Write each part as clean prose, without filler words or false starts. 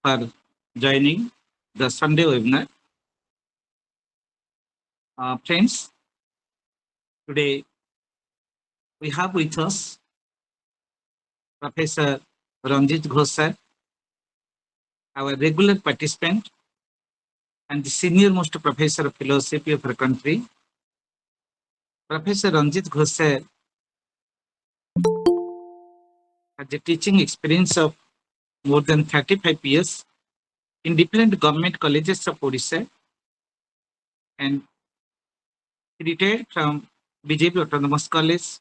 for joining the Sunday webinar. Friends, today we have with us Professor Ranjit Ghose, our regular participant and the senior most professor of philosophy of our country. Professor Ranjit Ghose has a teaching experience of more than 35 years in different government colleges of Odisha, and he retired from BJP Autonomous College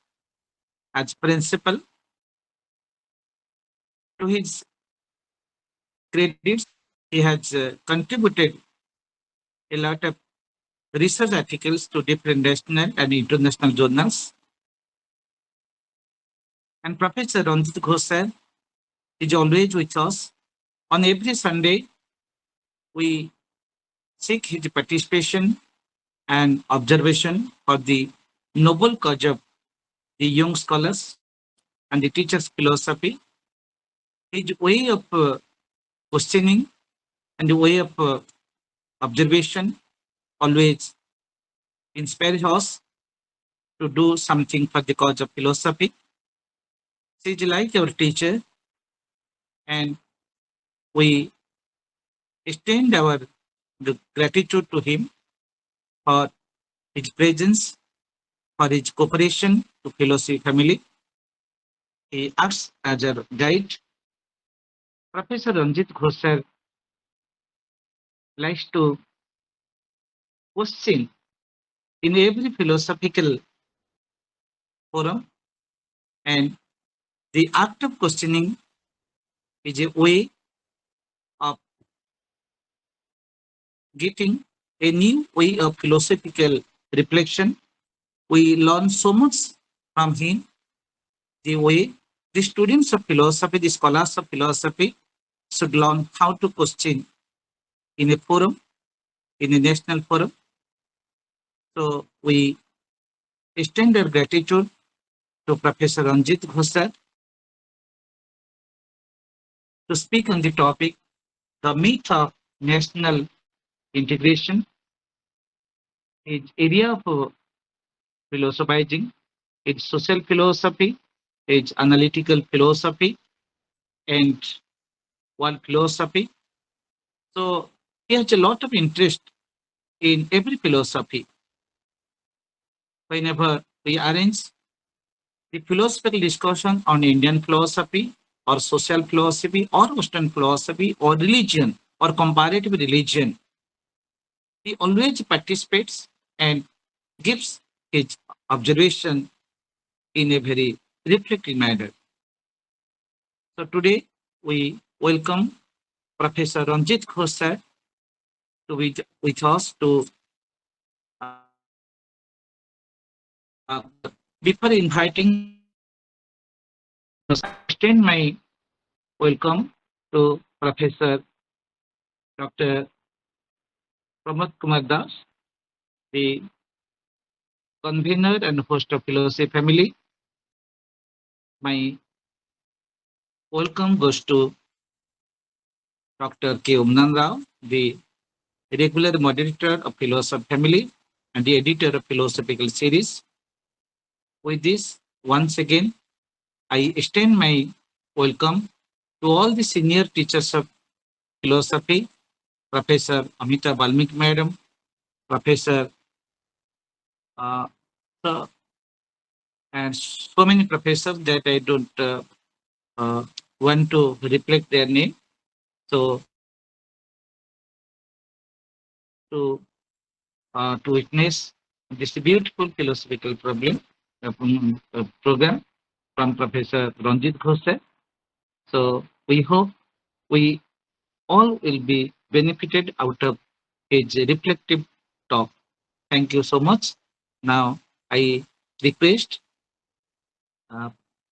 as principal. To his credits, he has contributed a lot of research articles to different national and international journals. And Professor Ranjit Ghose is always with us. On every Sunday, we seek his participation and observation for the noble cause of the young scholars and the teachers' philosophy. His way of questioning and the way of observation always inspires us to do something for the cause of philosophy. She is like our teacher, and we extend our gratitude to him for his presence, for his cooperation to philosophy family. He acts as our guide. Professor Ranjit Ghose likes to question in every philosophical forum, and the act of questioning is a way of getting a new way of philosophical reflection. We learn so much from him. The way the students of philosophy, the scholars of philosophy should learn how to question in a forum, in a national forum. So we extend our gratitude to Professor Ranjit Ghose to speak on the topic, the myth of national integration. Its area of philosophizing, its social philosophy, its analytical philosophy, and world philosophy. So he has a lot of interest in every philosophy. Whenever we arrange the philosophical discussion on Indian philosophy or social philosophy or Western philosophy or religion or comparative religion, he always participates and gives his observation in a very reflective manner. So today we welcome Professor Ranjit Ghose to be with us to before inviting, I extend my welcome to Professor Dr. Pramod Kumar Das, the convener and host of Philosophy Family. My welcome goes to Dr. K. Umnan Rao, the regular moderator of Philosophy Family and the editor of Philosophical Series. With this, once again, I extend my welcome to all the senior teachers of philosophy, Professor Amita Balmik Madam, Professor and so many professors that I don't want to reflect their name. So to witness this beautiful philosophical program from Professor Ranjit Ghose. So we hope we all will be benefited out of his reflective talk. Thank you so much. Now I request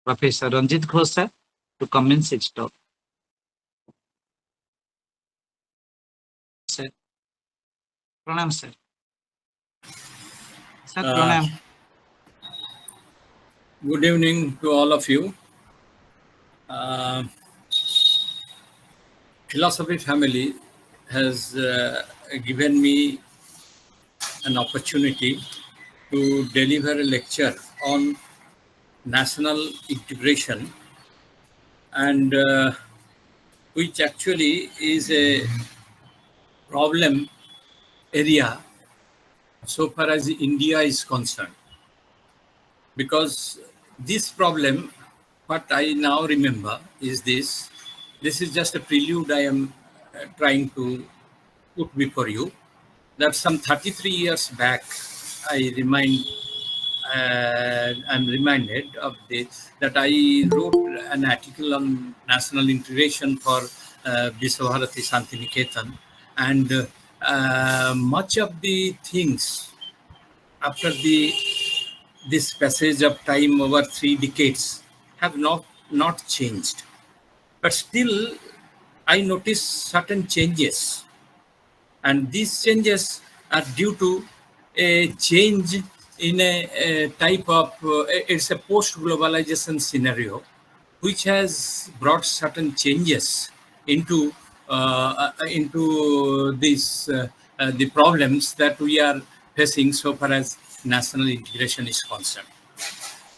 Professor Ranjit Ghose to commence his talk. Sir. Pranam, sir. Sir, pranam. Good evening to all of you. philosophy family has given me an opportunity to deliver a lecture on national integration, and which actually is a problem area so far as India is concerned. Because this problem, what I now remember is this is just a prelude I am trying to put before you, that some 33 years back, I'm reminded of this, that I wrote an article on national integration for Biswabharati Santiniketan, and much of the things after this passage of time over 3 decades have not changed, but still I notice certain changes, and these changes are due to a change in a type of it's a post-globalization scenario which has brought certain changes into the problems that we are facing so far as national integration is concerned.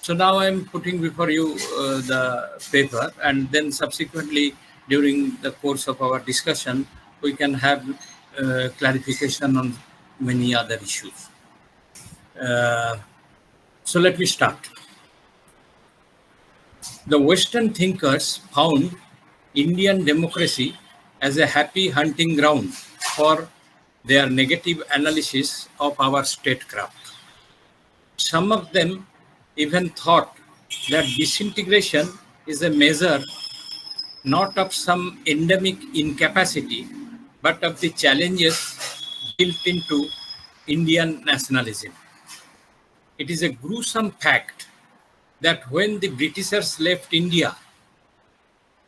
So now I'm putting before you the paper, and then subsequently during the course of our discussion, we can have clarification on many other issues. So let me start. The Western thinkers found Indian democracy as a happy hunting ground for their negative analysis of our statecraft. Some of them even thought that disintegration is a measure not of some endemic incapacity, but of the challenges built into Indian nationalism. It is a gruesome fact that when the Britishers left India,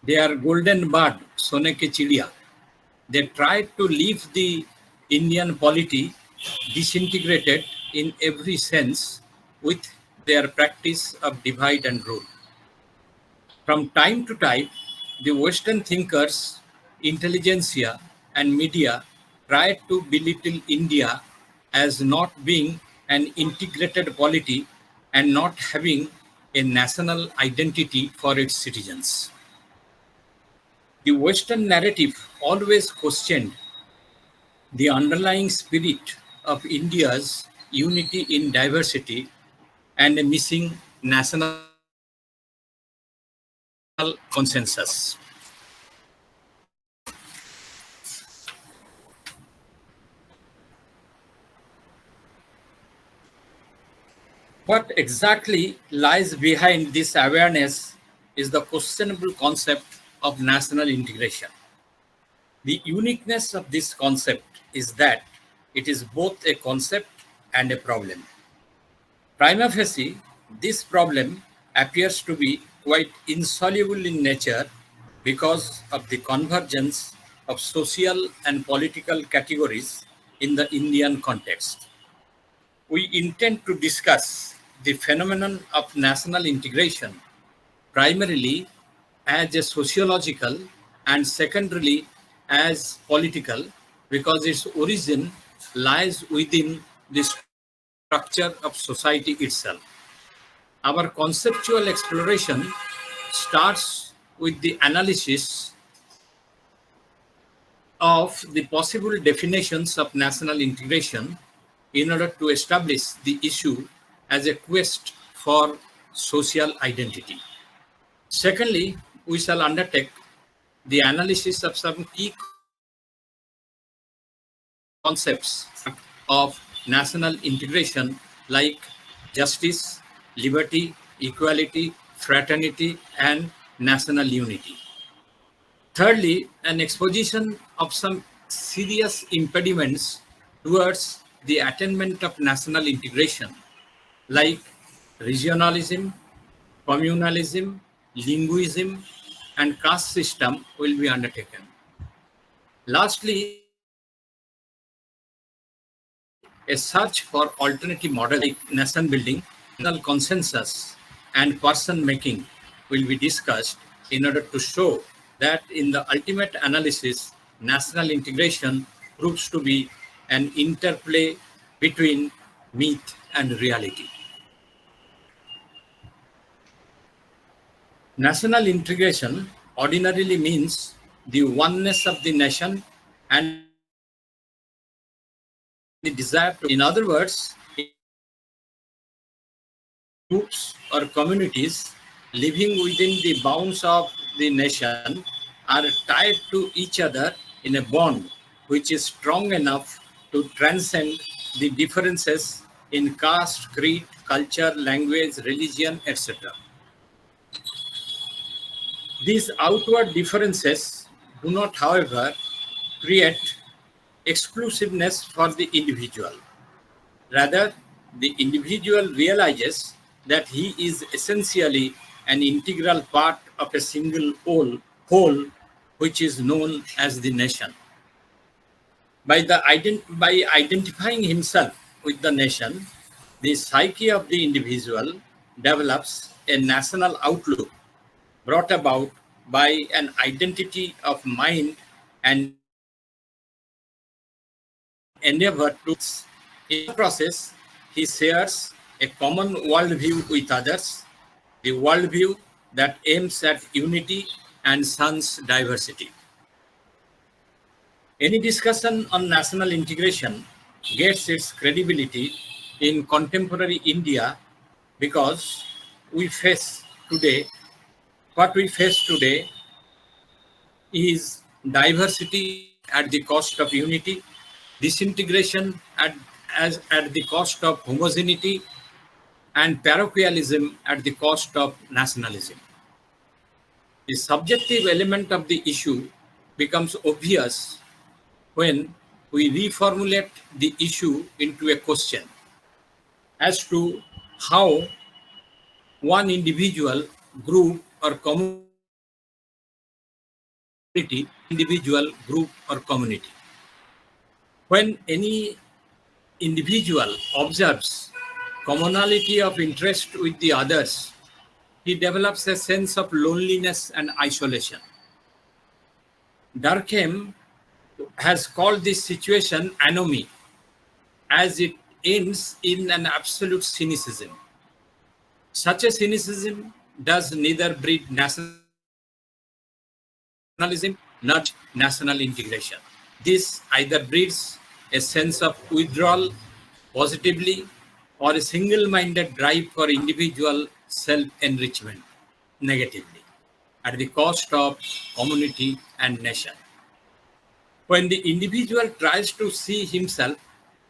their golden bird, Sone ke Chidiya, they tried to leave the Indian polity disintegrated in every sense with their practice of divide and rule. From time to time, the Western thinkers, intelligentsia, and media tried to belittle India as not being an integrated polity and not having a national identity for its citizens. The Western narrative always questioned the underlying spirit of India's unity in diversity and a missing national consensus. What exactly lies behind this awareness is the questionable concept of national integration. The uniqueness of this concept is that it is both a concept and a problem. Prima facie, this problem appears to be quite insoluble in nature because of the convergence of social and political categories in the Indian context. We intend to discuss the phenomenon of national integration primarily as a sociological and secondarily as political, because its origin lies within the structure of society itself. Our conceptual exploration starts with the analysis of the possible definitions of national integration in order to establish the issue as a quest for social identity. Secondly, we shall undertake the analysis of some key concepts of national integration like justice, liberty, equality, fraternity, and national unity. Thirdly, an exposition of some serious impediments towards the attainment of national integration, like regionalism, communalism, linguism, and caste system will be undertaken. Lastly, a search for alternative models like nation building, national consensus, and person making will be discussed in order to show that in the ultimate analysis, national integration proves to be an interplay between myth and reality. National integration ordinarily means the oneness of the nation and the desire to, in other words, groups or communities living within the bounds of the nation are tied to each other in a bond which is strong enough to transcend the differences in caste, creed, culture, language, religion, etc. These outward differences do not, however, create exclusiveness for the individual. Rather, the individual realizes that he is essentially an integral part of a single whole which is known as the nation. By identifying himself with the nation, the psyche of the individual develops a national outlook brought about by an identity of mind and endeavor to. In the process, he shares a common worldview with others, the worldview that aims at unity and shuns diversity. Any discussion on national integration gets its credibility in contemporary India because we face today, what we face today is diversity at the cost of unity, disintegration at the cost of homogeneity, and parochialism at the cost of nationalism. The subjective element of the issue becomes obvious when we reformulate the issue into a question as to how one individual, group, or community. When any individual observes commonality of interest with the others, he develops a sense of loneliness and isolation. Durkheim has called this situation anomie, as it ends in an absolute cynicism. Such a cynicism does neither breed nationalism nor national integration. This either breeds a sense of withdrawal positively or a single-minded drive for individual self-enrichment negatively at the cost of community and nation. When the individual tries to see himself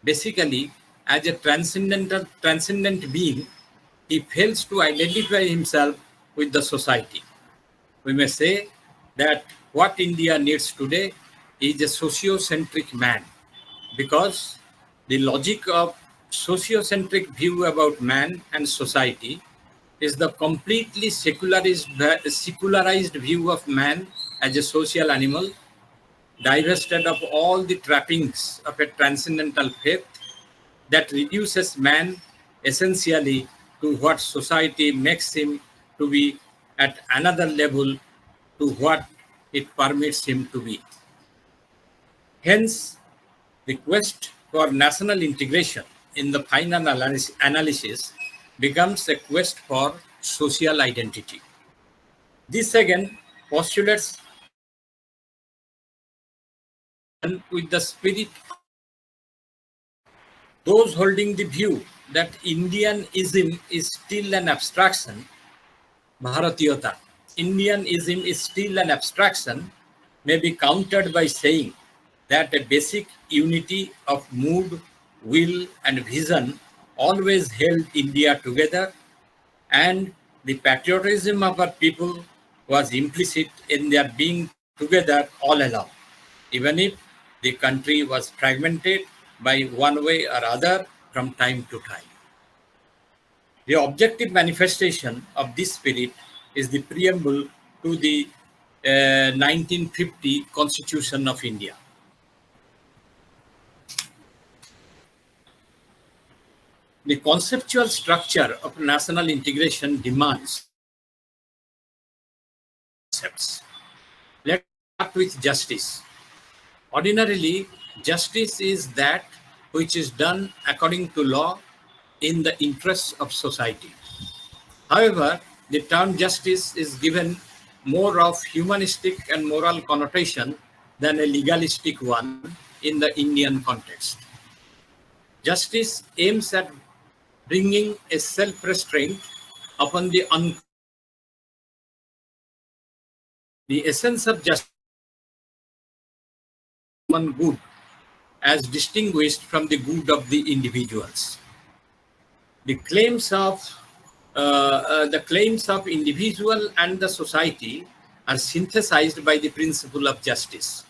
basically as a transcendent being, he fails to identify himself with the society. We may say that what India needs today is a sociocentric man, because the logic of sociocentric view about man and society is the completely secularized view of man as a social animal, divested of all the trappings of a transcendental faith that reduces man essentially to what society makes him to be at another level to what it permits him to be. Hence, the quest for national integration in the final analysis becomes a quest for social identity. This again postulates with the spirit of those holding the view that Indianism is still an abstraction, Bharatiyata. Indianism is still an abstraction, may be countered by saying that a basic unity of mood, will, and vision always held India together, and the patriotism of our people was implicit in their being together all along, even if the country was fragmented by one way or other from time to time. The objective manifestation of this spirit is the preamble to the 1950 Constitution of India. The conceptual structure of national integration demands concepts. with justice. Ordinarily, justice is that which is done according to law in the interests of society. However, the term justice is given more of humanistic and moral connotation than a legalistic one in the Indian context. Justice aims at bringing a self-restraint upon the unconscious mind. The essence of justice is the common good as distinguished from the good of the individuals. The claims of individual and the society are synthesized by the principle of justice.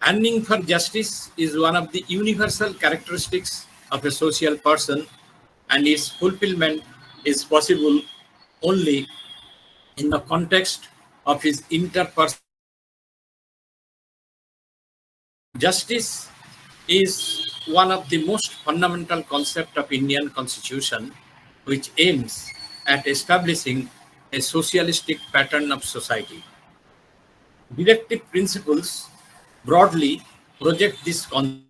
Yearning for justice is one of the universal characteristics of a social person, and its fulfillment is possible only in the context of his interpersonal relations. Justice is one of the most fundamental concepts of Indian Constitution, which aims at establishing a socialistic pattern of society. Directive principles broadly project this concept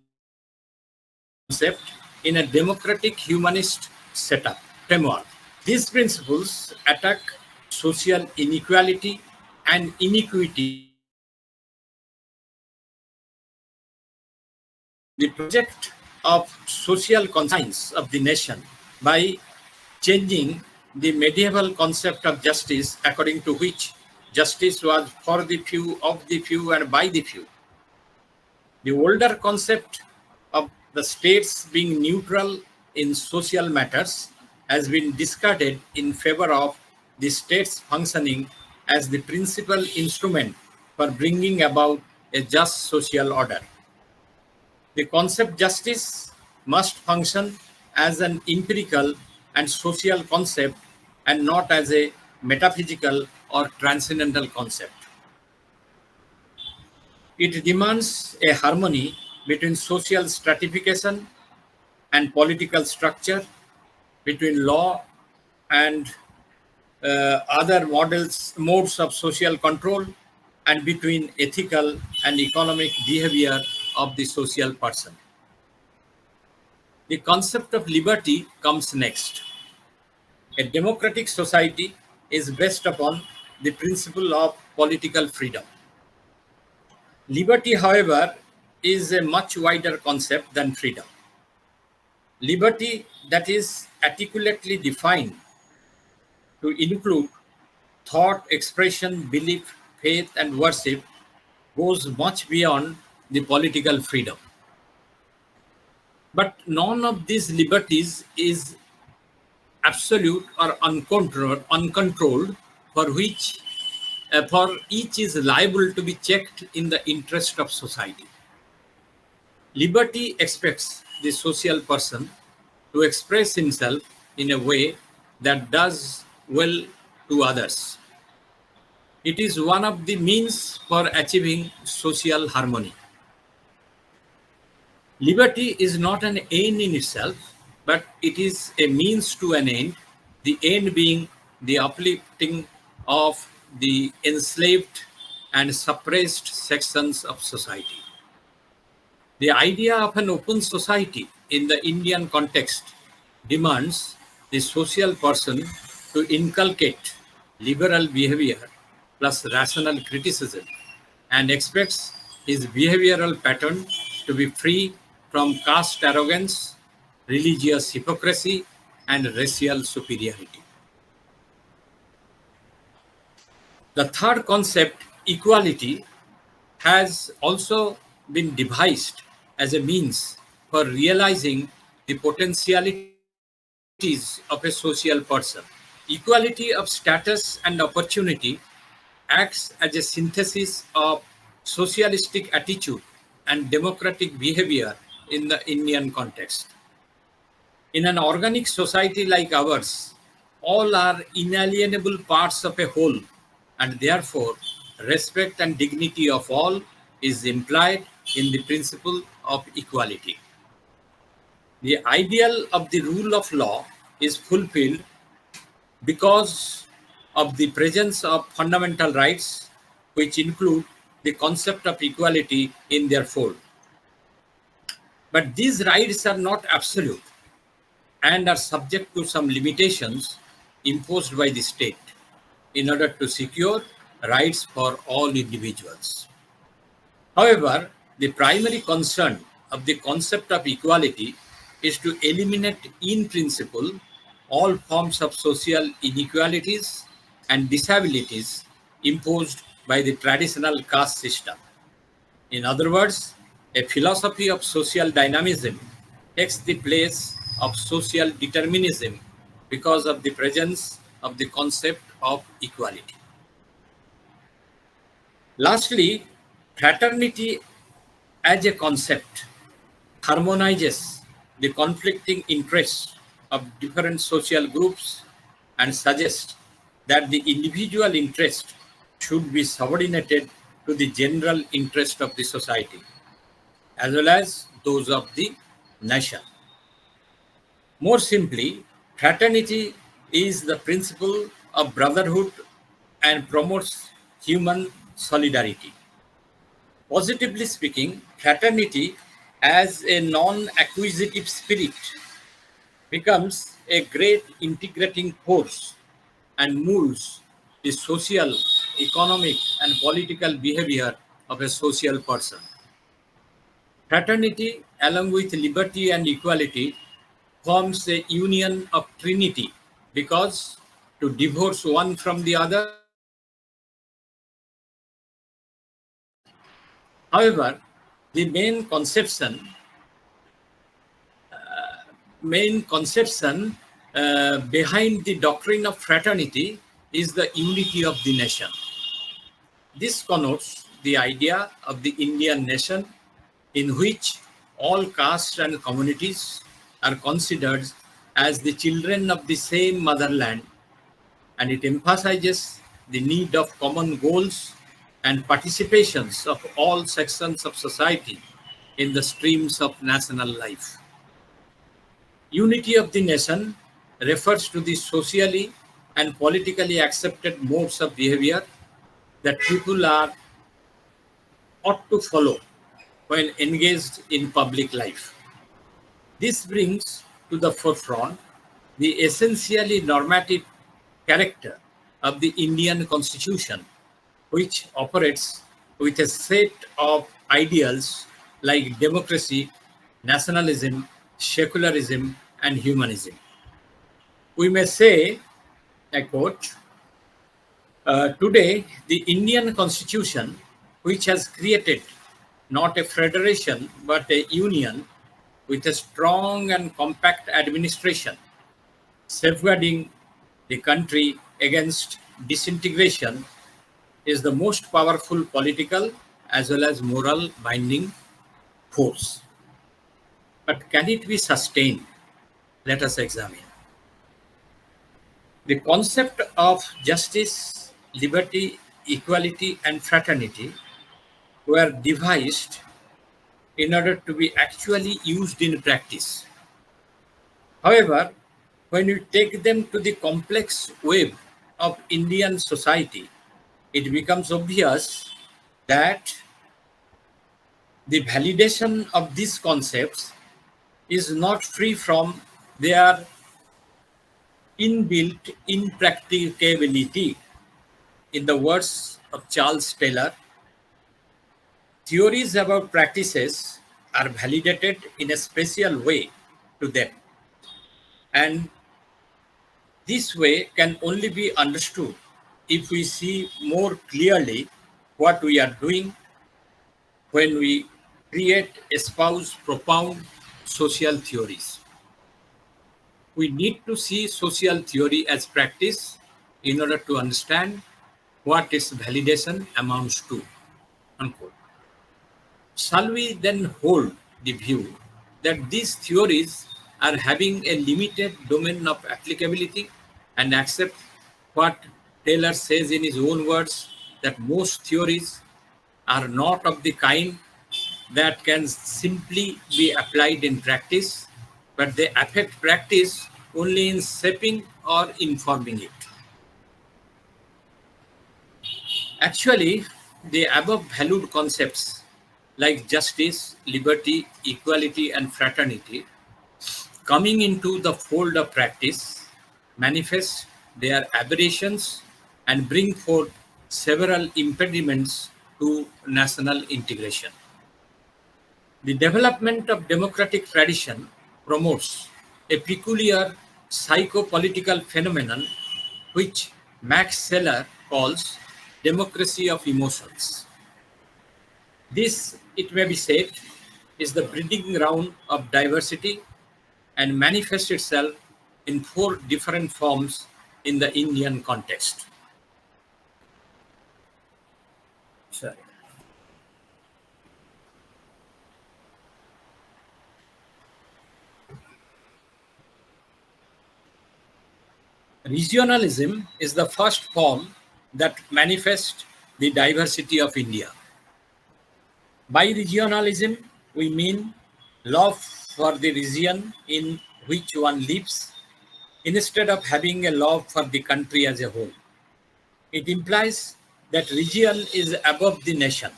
in a democratic humanist framework. These principles attack social inequality and inequity the project of social conscience of the nation by changing the medieval concept of justice, according to which justice was for the few, of the few, and by the few. The older concept of the states being neutral in social matters has been discarded in favor of the states functioning as the principal instrument for bringing about a just social order. The concept justice must function as an empirical and social concept and not as a metaphysical or transcendental concept. It demands a harmony between social stratification and political structure, between law and other modes of social control, and between ethical and economic behavior of the social person. The concept of liberty comes next. A democratic society is based upon the principle of political freedom. Liberty, however, is a much wider concept than freedom. Liberty that is articulately defined to include thought, expression, belief, faith, and worship goes much beyond the political freedom. But none of these liberties is absolute or uncontrolled, for each is liable to be checked in the interest of society. Liberty expects the social person to express himself in a way that does well to others. It is one of the means for achieving social harmony. Liberty is not an end in itself, but it is a means to an end, the end being the uplifting of the enslaved and suppressed sections of society. The idea of an open society in the Indian context demands the social person to inculcate liberal behavior plus rational criticism and expects his behavioral pattern to be free from caste arrogance, religious hypocrisy, and racial superiority. The third concept, equality, has also been devised as a means for realizing the potentialities of a social person. Equality of status and opportunity acts as a synthesis of socialistic attitude and democratic behavior in the Indian context. In an organic society like ours, all are inalienable parts of a whole, and therefore respect and dignity of all is implied in the principle of equality. The ideal of the rule of law is fulfilled because of the presence of fundamental rights, which include the concept of equality in their fold. But these rights are not absolute and are subject to some limitations imposed by the state in order to secure rights for all individuals. However, the primary concern of the concept of equality is to eliminate in principle all forms of social inequalities and disabilities imposed by the traditional caste system. In other words, a philosophy of social dynamism takes the place of social determinism because of the presence of the concept of equality. Lastly, fraternity as a concept harmonizes the conflicting interests of different social groups and suggests that the individual interest should be subordinated to the general interest of the society as well as those of the nation. More simply, fraternity is the principle of brotherhood and promotes human solidarity. Positively speaking, fraternity as a non acquisitive spirit becomes a great integrating force and molds the social, economic, and political behavior of a social person. Fraternity, along with liberty and equality, forms a union of trinity because to divorce one from the other is to divorce the other. However, the main conception behind the doctrine of fraternity is the unity of the nation. This connotes the idea of the Indian nation in which all castes and communities are considered as the children of the same motherland, and it emphasizes the need of common goals and participations of all sections of society in the streams of national life. Unity of the nation refers to the socially and politically accepted modes of behavior that people are ought to follow when engaged in public life. This brings to the forefront the essentially normative character of the Indian Constitution, which operates with a set of ideals like democracy, nationalism, secularism, and humanism. We may say, I quote, today the Indian Constitution, which has created not a federation but a union with a strong and compact administration, safeguarding the country against disintegration, is the most powerful political as well as moral binding force. But can it be sustained? Let us examine. The concept of justice, liberty, equality, and fraternity were devised in order to be actually used in practice. However, when you take them to the complex web of Indian society, it becomes obvious that the validation of these concepts is not free from their inbuilt impracticability. In the words of Charles Taylor, theories about practices are validated in a special way to them, and this way can only be understood if we see more clearly what we are doing when we create, espouse, propound social theories. We need to see social theory as practice in order to understand what its validation amounts to. Unquote. Shall we then hold the view that these theories are having a limited domain of applicability and accept what Taylor says in his own words that most theories are not of the kind that can simply be applied in practice, but they affect practice only in shaping or informing it. Actually, the above valued concepts like justice, liberty, equality, and fraternity coming into the fold of practice manifest their aberrations and bring forth several impediments to national integration. The development of democratic tradition promotes a peculiar psychopolitical phenomenon which Max Seller calls democracy of emotions. This, it may be said, is the breeding ground of diversity and manifests itself in four different forms in the Indian context. Sorry. Regionalism is the first form that manifests the diversity of India. By regionalism, we mean love for the region in which one lives instead of having a love for the country as a whole. It implies that region is above the nation.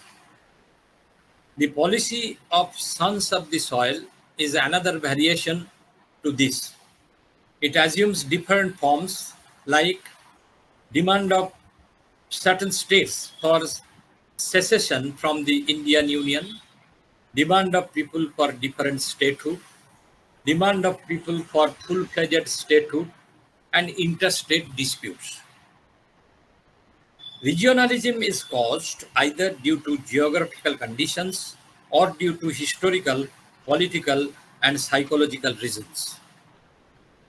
The policy of sons of the soil is another variation to this. It assumes different forms like demand of certain states for secession from the Indian Union, demand of people for different statehood, demand of people for full-fledged statehood, and interstate disputes. Regionalism is caused either due to geographical conditions or due to historical, political, and psychological reasons.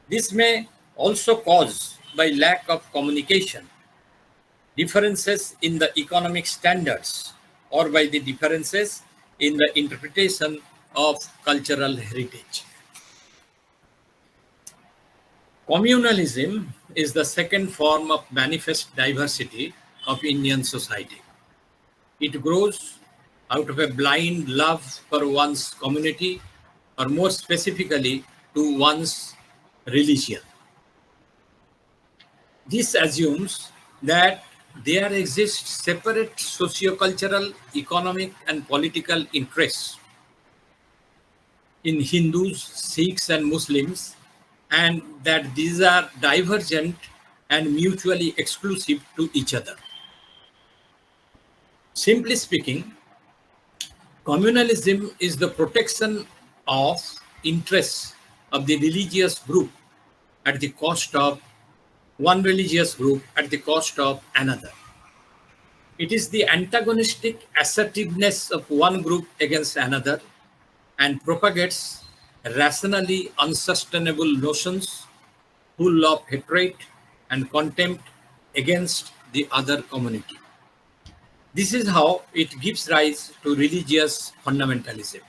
This may also cause by lack of communication, differences in the economic standards, or by the differences in the interpretation of cultural heritage. Communalism is the second form of manifest diversity of Indian society. It grows out of a blind love for one's community, or more specifically, to one's religion. This assumes that there exist separate socio-cultural, economic, and political interests in Hindus, Sikhs, and Muslims, and that these are divergent and mutually exclusive to each other. Simply speaking, communalism is the protection of interests of the religious group at the cost of one religious group at the cost of another. It is the antagonistic assertiveness of one group against another and propagates rationally unsustainable notions full of hatred and contempt against the other community. This is how it gives rise to religious fundamentalism.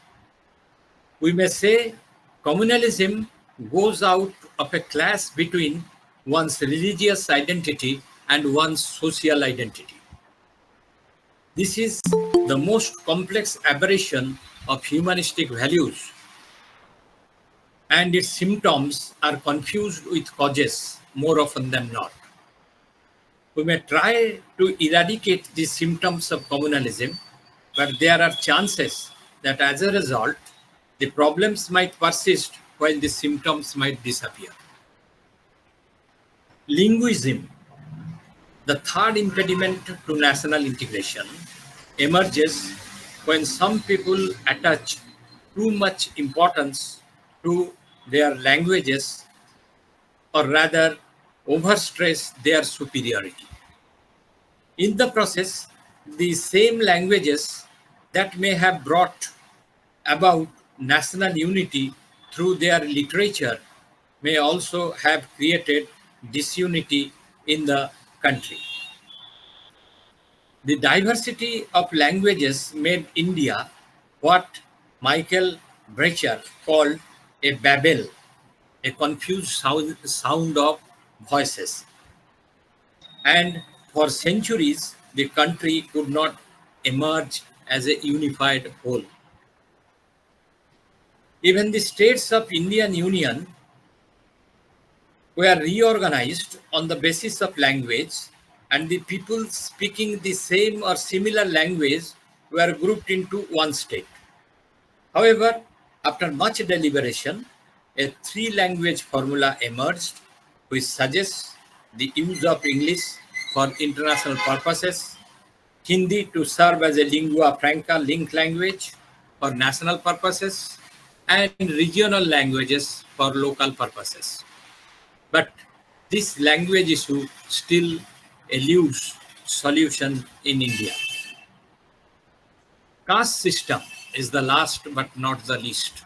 We may say communalism goes out of a clash between one's religious identity and one's social identity. This is the most complex aberration of humanistic values, and its symptoms are confused with causes more often than not. We may try to eradicate the symptoms of communalism, but there are chances that as a result, the problems might persist while the symptoms might disappear. Linguism, the third impediment to national integration, emerges when some people attach too much importance to their languages, or rather overstress their superiority. In the process, the same languages that may have brought about national unity through their literature may also have created disunity in the country. The diversity of languages made India what Michael Brecher called a Babel, a confused sound of voices. And for centuries, the country could not emerge as a unified whole. Even the states of Indian Union were reorganized on the basis of language and the people speaking the same or similar language were grouped into one state. However, after much deliberation, a three-language formula emerged which suggests the use of English for international purposes, Hindi to serve as a lingua franca link language for national purposes, and regional languages for local purposes. But this language issue still eludes solution in India. Caste system is the last but not the least.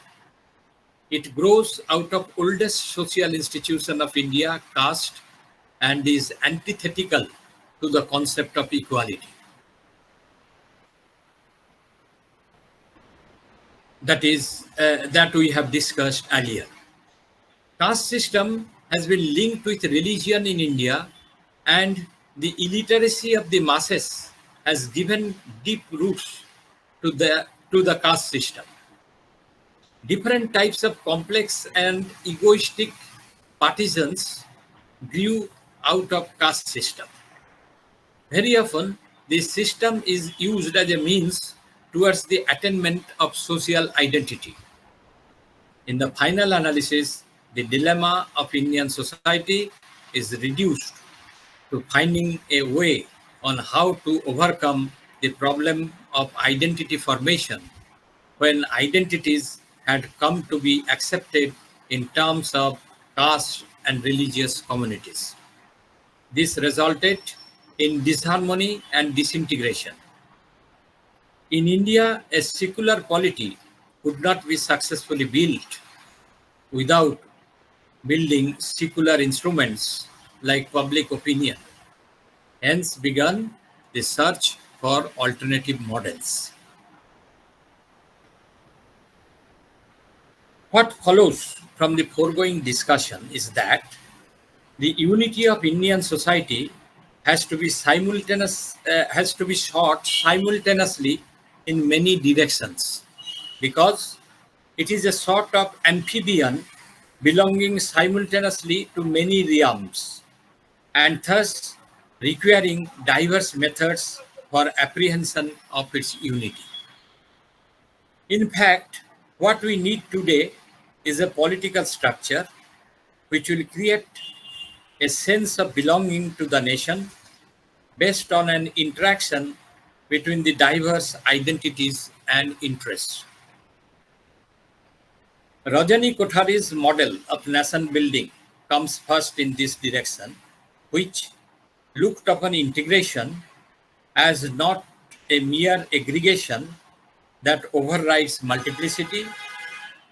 It grows out of oldest social institution of India, caste, and is antithetical to the concept of equality. That we have discussed earlier. Caste system has been linked with religion in India, and the illiteracy of the masses has given deep roots to the caste system. Different types of complex and egoistic partisans grew out of caste system. Very often, this system is used as a means towards the attainment of social identity. In the final analysis, the dilemma of Indian society is reduced to finding a way on how to overcome the problem of identity formation when identities had come to be accepted in terms of caste and religious communities. This resulted in disharmony and disintegration. In India, a secular polity could not be successfully built without building secular instruments like public opinion. Hence began the search for alternative models. What follows from the foregoing discussion is that the unity of Indian society has to be sought simultaneously in many directions, because it is a sort of amphibian belonging simultaneously to many realms, and thus requiring diverse methods for apprehension of its unity. In fact, what we need today is a political structure which will create a sense of belonging to the nation based on an interaction between the diverse identities and interests. Rajani Kothari's model of nation building comes first in this direction, which looked upon integration as not a mere aggregation that overrides multiplicity,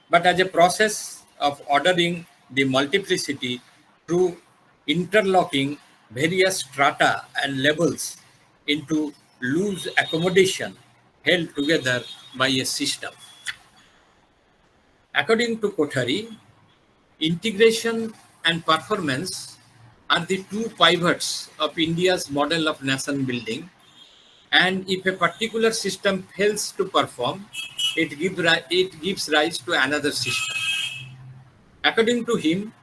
but as a process of ordering the multiplicity through interlocking various strata and levels into loose accommodation held together by a system. According to Kothari, integration and performance are the two pivots of India's model of nation building, and if a particular system fails to perform, it gives rise to another system. According to him,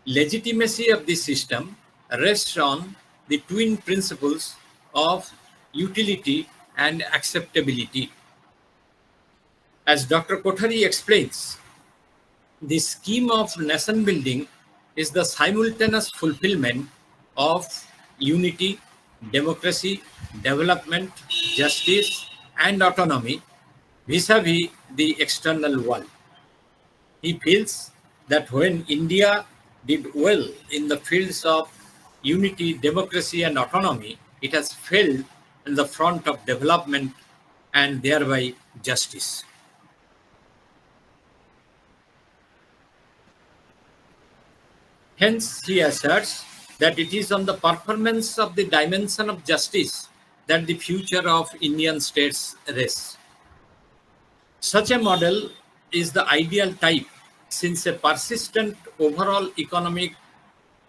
legitimacy of this system rests on the twin principles of utility and acceptability. As Dr. Kothari explains, the scheme of nation building is the simultaneous fulfillment of unity, democracy, development, justice, and autonomy vis-a-vis the external world. He feels that when India did well in the fields of unity, democracy, and autonomy, it has failed in the front of development and thereby justice. Hence, he asserts that it is on the performance of the dimension of justice that the future of Indian states rests. Such a model is the ideal type, since a persistent overall economic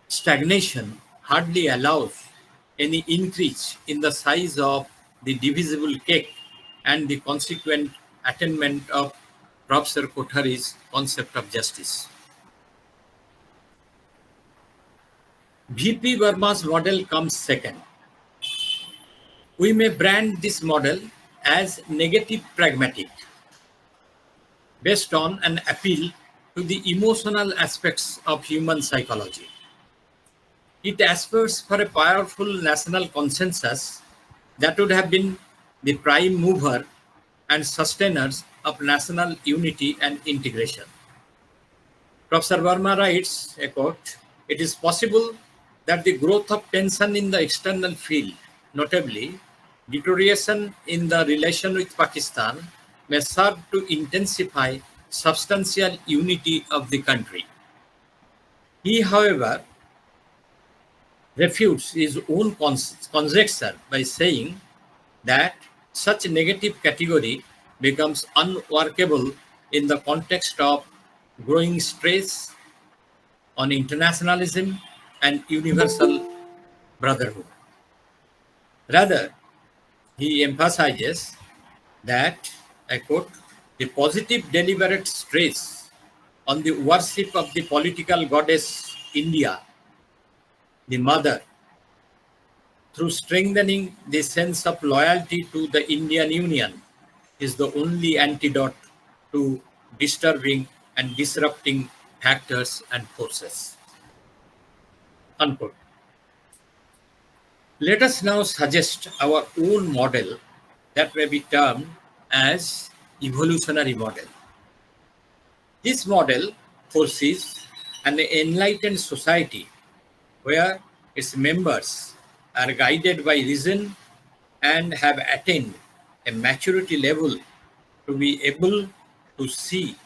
stagnation hardly allows any increase in the size of the divisible cake and the consequent attainment of Professor Kothari's concept of justice. VP Verma's model comes second. We may brand this model as negative pragmatic, based on an appeal to the emotional aspects of human psychology. It aspires for a powerful national consensus that would have been the prime mover and sustainers of national unity and integration. Professor Verma writes, a quote, "It is possible that the growth of tension in the external field, notably deterioration in the relation with Pakistan, may serve to intensify substantial unity of the country." He, however, refutes his own conjecture by saying that such negative category becomes unworkable in the context of growing stress on internationalism and universal brotherhood. Rather, he emphasizes that, I quote, "the positive deliberate stress on the worship of the political goddess India, the mother, through strengthening the sense of loyalty to the Indian Union, is the only antidote to disturbing and disrupting factors and forces." Unquote. Let us now suggest our own model that may be termed as evolutionary model. This model foresees an enlightened society where its members are guided by reason and have attained a maturity level to be able to see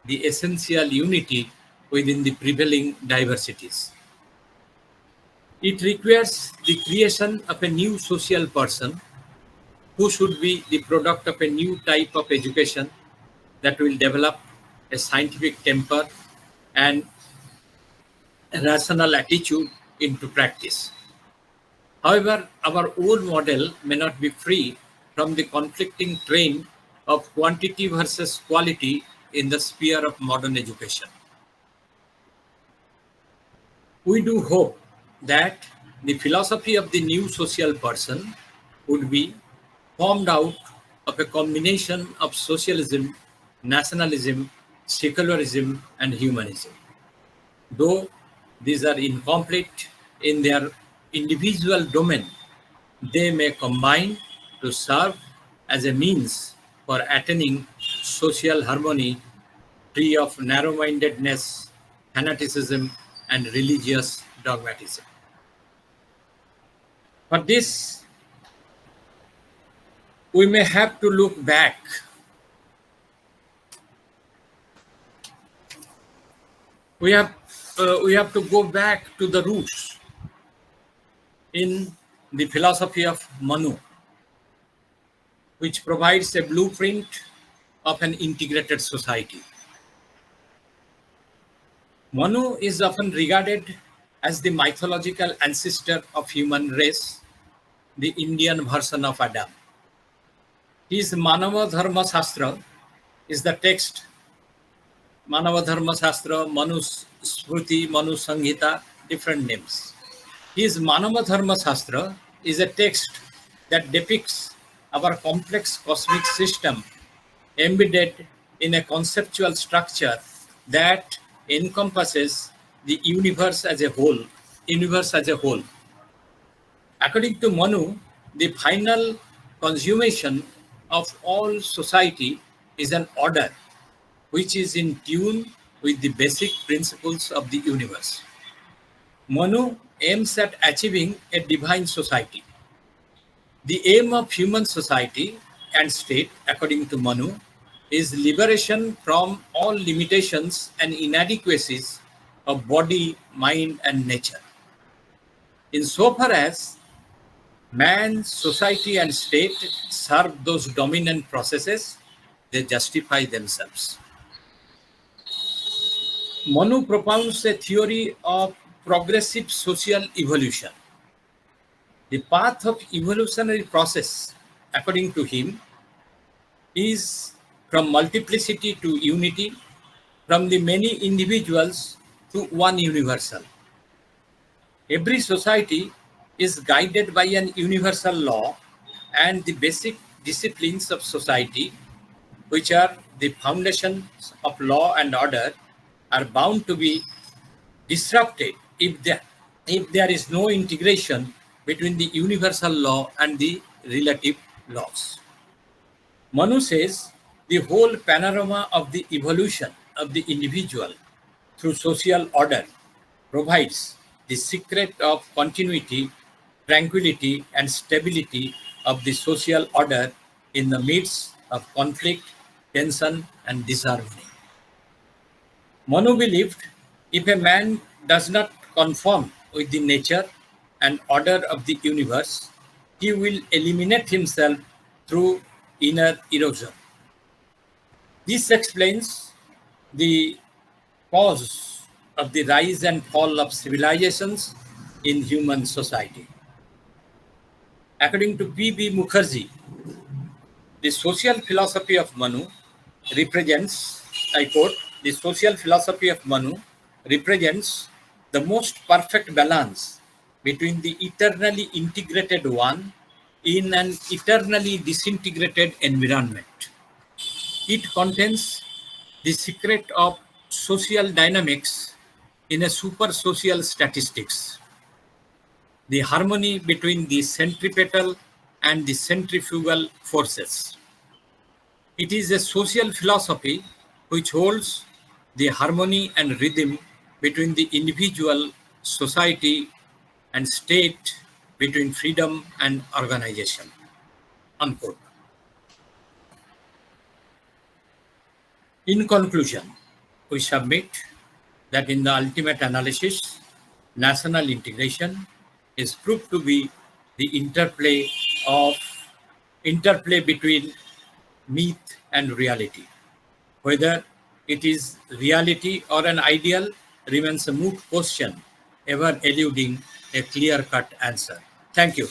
the essential unity within the prevailing diversities. It requires the creation of a new social person who should be the product of a new type of education that will develop a scientific temper and a rational attitude into practice. However, our own model may not be free from the conflicting train of quantity versus quality in the sphere of modern education. We do hope that the philosophy of the new social person would be formed out of a combination of socialism, nationalism, secularism, and humanism. Though these are incomplete in their individual domain, they may combine to serve as a means for attaining social harmony free of narrow-mindedness, fanaticism, and religious dogmatism. For this, we may have to look back. We have to go back to the roots in the philosophy of Manu, which provides a blueprint of an integrated society. Manu is often regarded as the mythological ancestor of human race, the Indian version of Adam. His Manava Dharma Shastra is the text. Manava Dharma Shastra, Manu Smriti, Manu Sanghita, different names. His Manava Dharma Shastra is a text that depicts our complex cosmic system embedded in a conceptual structure that encompasses the universe as a whole. According to Manu, the final consummation of all society is an order which is in tune with the basic principles of the universe. Manu aims at achieving a divine society. The aim of human society and state, according to Manu, is liberation from all limitations and inadequacies of body, mind, and nature. Insofar as man, society, and state serve those dominant processes, they justify themselves. Manu propounds a theory of progressive social evolution. The path of evolutionary process, according to him, is from multiplicity to unity, from the many individuals to one universal. Every society is guided by an universal law and the basic disciplines of society, which are the foundations of law and order, are bound to be disrupted if there is no integration between the universal law and the relative laws. Manu says the whole panorama of the evolution of the individual through social order provides the secret of continuity, tranquility, and stability of the social order in the midst of conflict, tension, and disharmony. Manu believed if a man does not conform with the nature and order of the universe, he will eliminate himself through inner erosion. This explains the cause of the rise and fall of civilizations in human society. According to P.B. Mukherjee, the social philosophy of Manu represents, I quote, the social philosophy of Manu represents the most perfect balance between the eternally integrated one in an eternally disintegrated environment. It contains the secret of social dynamics in a super social statistics, the harmony between the centripetal and the centrifugal forces. It is a social philosophy which holds the harmony and rhythm between the individual, society, and state, between freedom and organization. Unquote. In conclusion, we submit that in the ultimate analysis, national integration is proved to be the of interplay between myth and reality. Whether it is reality or an ideal remains a moot question, ever eluding a clear-cut answer. Thank you.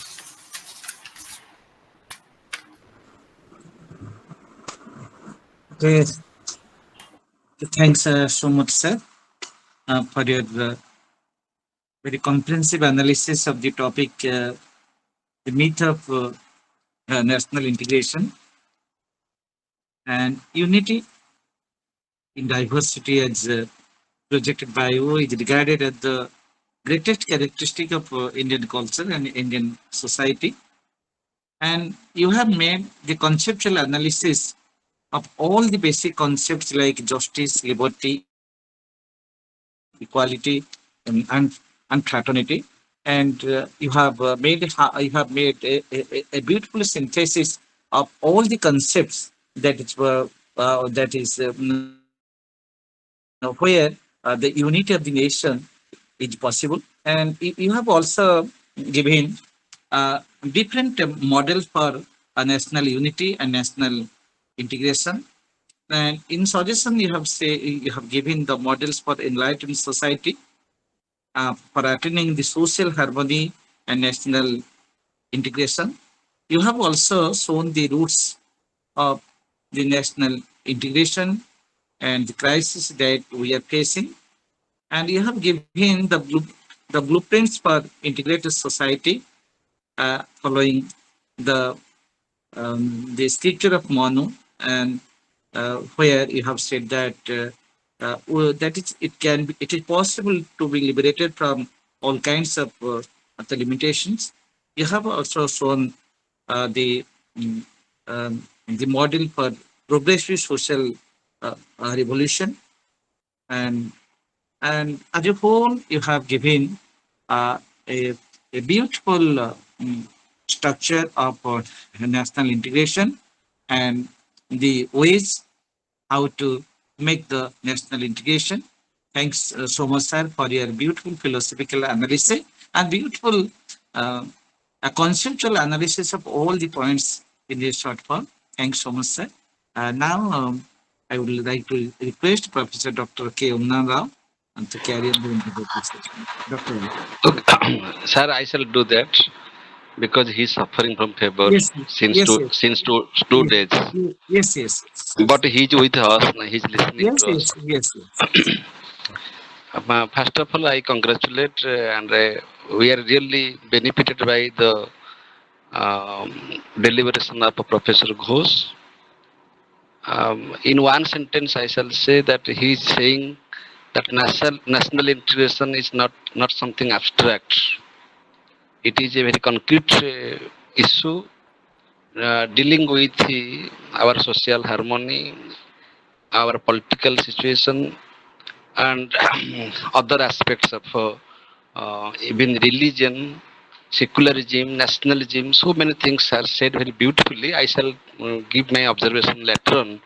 Okay, thanks so much, sir, for your very comprehensive analysis of the topic, the myth of national integration and unity in diversity as projected by you is regarded as the greatest characteristic of Indian culture and Indian society. And you have made the conceptual analysis of all the basic concepts like justice, liberty, equality, and fraternity. And you have made a beautiful synthesis of all the concepts that is where the unity of the nation is possible. And you have also given different models for national unity and national integration. And in suggestion, you have given the models for enlightened society, for attaining the social harmony and national integration. You have also shown the roots of the national integration and the crisis that we are facing. And you have given the blueprints for integrated society following the the scripture of Manu, and where you have said that it is possible to be liberated from all kinds of the limitations. You have also shown mm, the model for progressive social revolution, and as a whole, you have given uh, a, a beautiful structure of national integration and the ways how to make the national integration. Thanks so much, sir, for your beautiful philosophical analysis and beautiful uh, a conceptual analysis of all the points in this short form. Thanks so much, sir. Now, I would like to request Professor Dr. K. Umna Rao to carry on the introductory session. Dr. Rao. Okay. Sir, I shall do that because he's suffering from fever Yes, since yes, two yes, since two yes, days. yes, yes, But he's with us. He's listening yes, to us. yes, yes, yes. First of all, I congratulate and we are really benefited by the deliberation of Professor Ghose. In one sentence, I shall say that he is saying that national integration is not something abstract. It is a very concrete issue dealing with our social harmony, our political situation, and other aspects of even religion, secularism, nationalism. So many things are said very beautifully. I shall give my observation later on.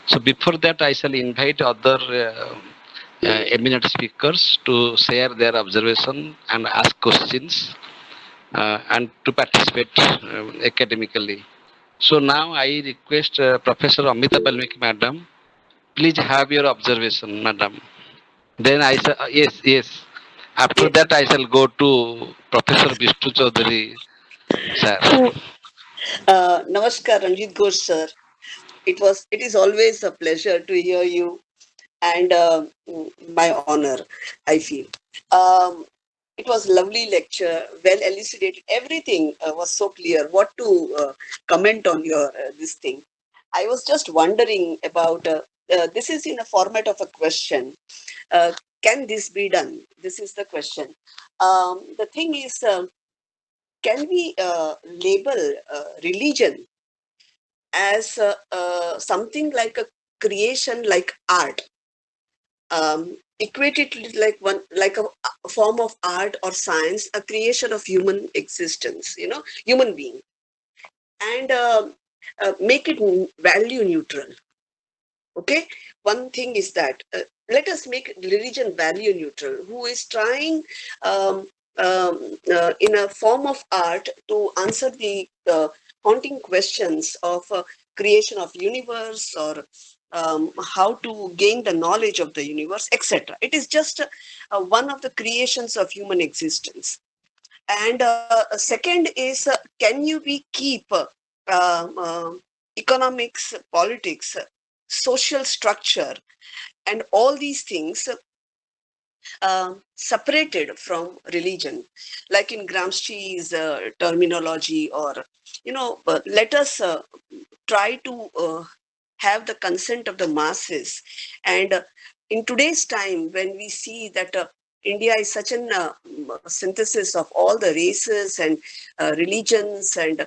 So before that, I shall invite other eminent speakers to share their observation and ask questions and to participate academically. So now I request Professor Amita Balmiki, Madam, please have your observation, Madam. Then I shall, yes. After Yes. that, I shall go to Professor Vishnu Chaudhary, sir. Namaskar, Ranjit Ghose, sir. It is always a pleasure to hear you, and my honor, I feel. Um, it was lovely lecture, well elucidated. Everything was so clear. What to comment on your this thing? I was just wondering about. This is in a format of a question. Uh, can this be done? This is the question. The thing is, can we label religion as something like a creation, like art, equated to like one, like a form of art or science, a creation of human existence, human being, and make it value neutral? Okay, one thing is that let us make religion value neutral, who is trying in a form of art to answer the haunting questions of creation of universe, or how to gain the knowledge of the universe, etc. It is just one of the creations of human existence. And second is, can you be keep economics, politics, social structure, and all these things separated from religion, like in Gramsci's terminology, or let us try to have the consent of the masses. And in today's time, when we see that India is such an synthesis of all the races and religions, and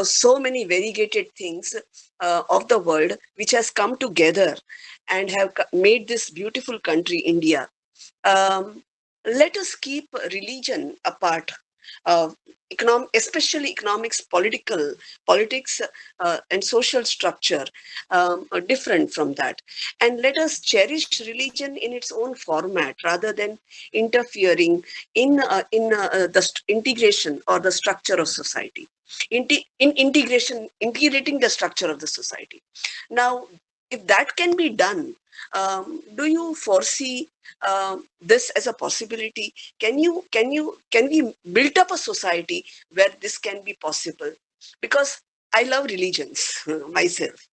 so many variegated things of the world, which has come together and have made this beautiful country, India. Um, let us keep religion apart, especially economics, politics, and social structure, are different from that. And let us cherish religion in its own format, rather than interfering in the integration or the structure of society. Integrating the structure of the society. Now, if that can be done, do you foresee this as a possibility? Can we build up a society where this can be possible? Because I love religions myself,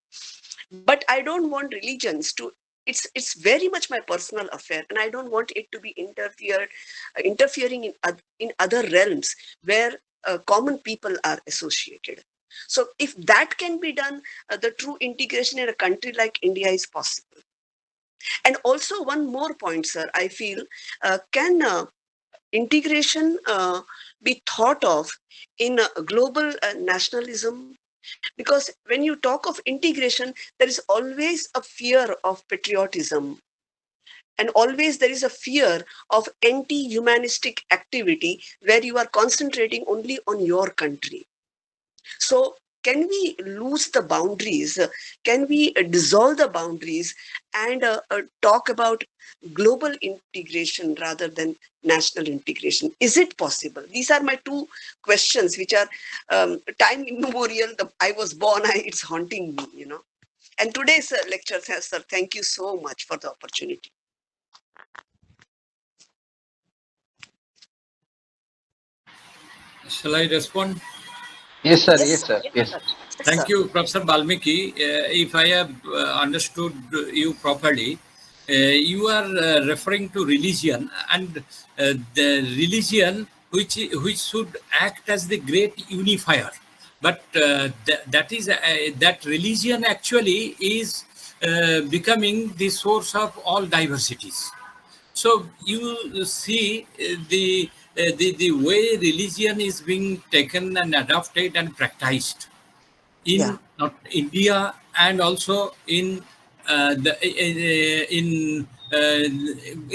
but I don't want religions to. It's very much my personal affair, and I don't want it to be interfering in other realms where common people are associated. So if that can be done, the true integration in a country like India is possible. And also one more point, sir, I feel, can integration be thought of in global nationalism? Because when you talk of integration, there is always a fear of patriotism, and always there is a fear of anti-humanistic activity where you are concentrating only on your country. So can we lose the boundaries? Can we dissolve the boundaries and talk about global integration rather than national integration? Is it possible? These are my two questions, which are time immemorial. I was born, it's haunting me. And today's lecture, sir, thank you so much for the opportunity. Shall I respond? Yes, sir. Yes, Yes, sir. sir. Yes. Yes, Thank sir. you, Professor Balmiki. If I have understood you properly, you are referring to religion, and the religion which should act as the great unifier. But that religion actually is becoming the source of all diversities. So you see the way religion is being taken and adopted and practiced Yeah. in not India and also in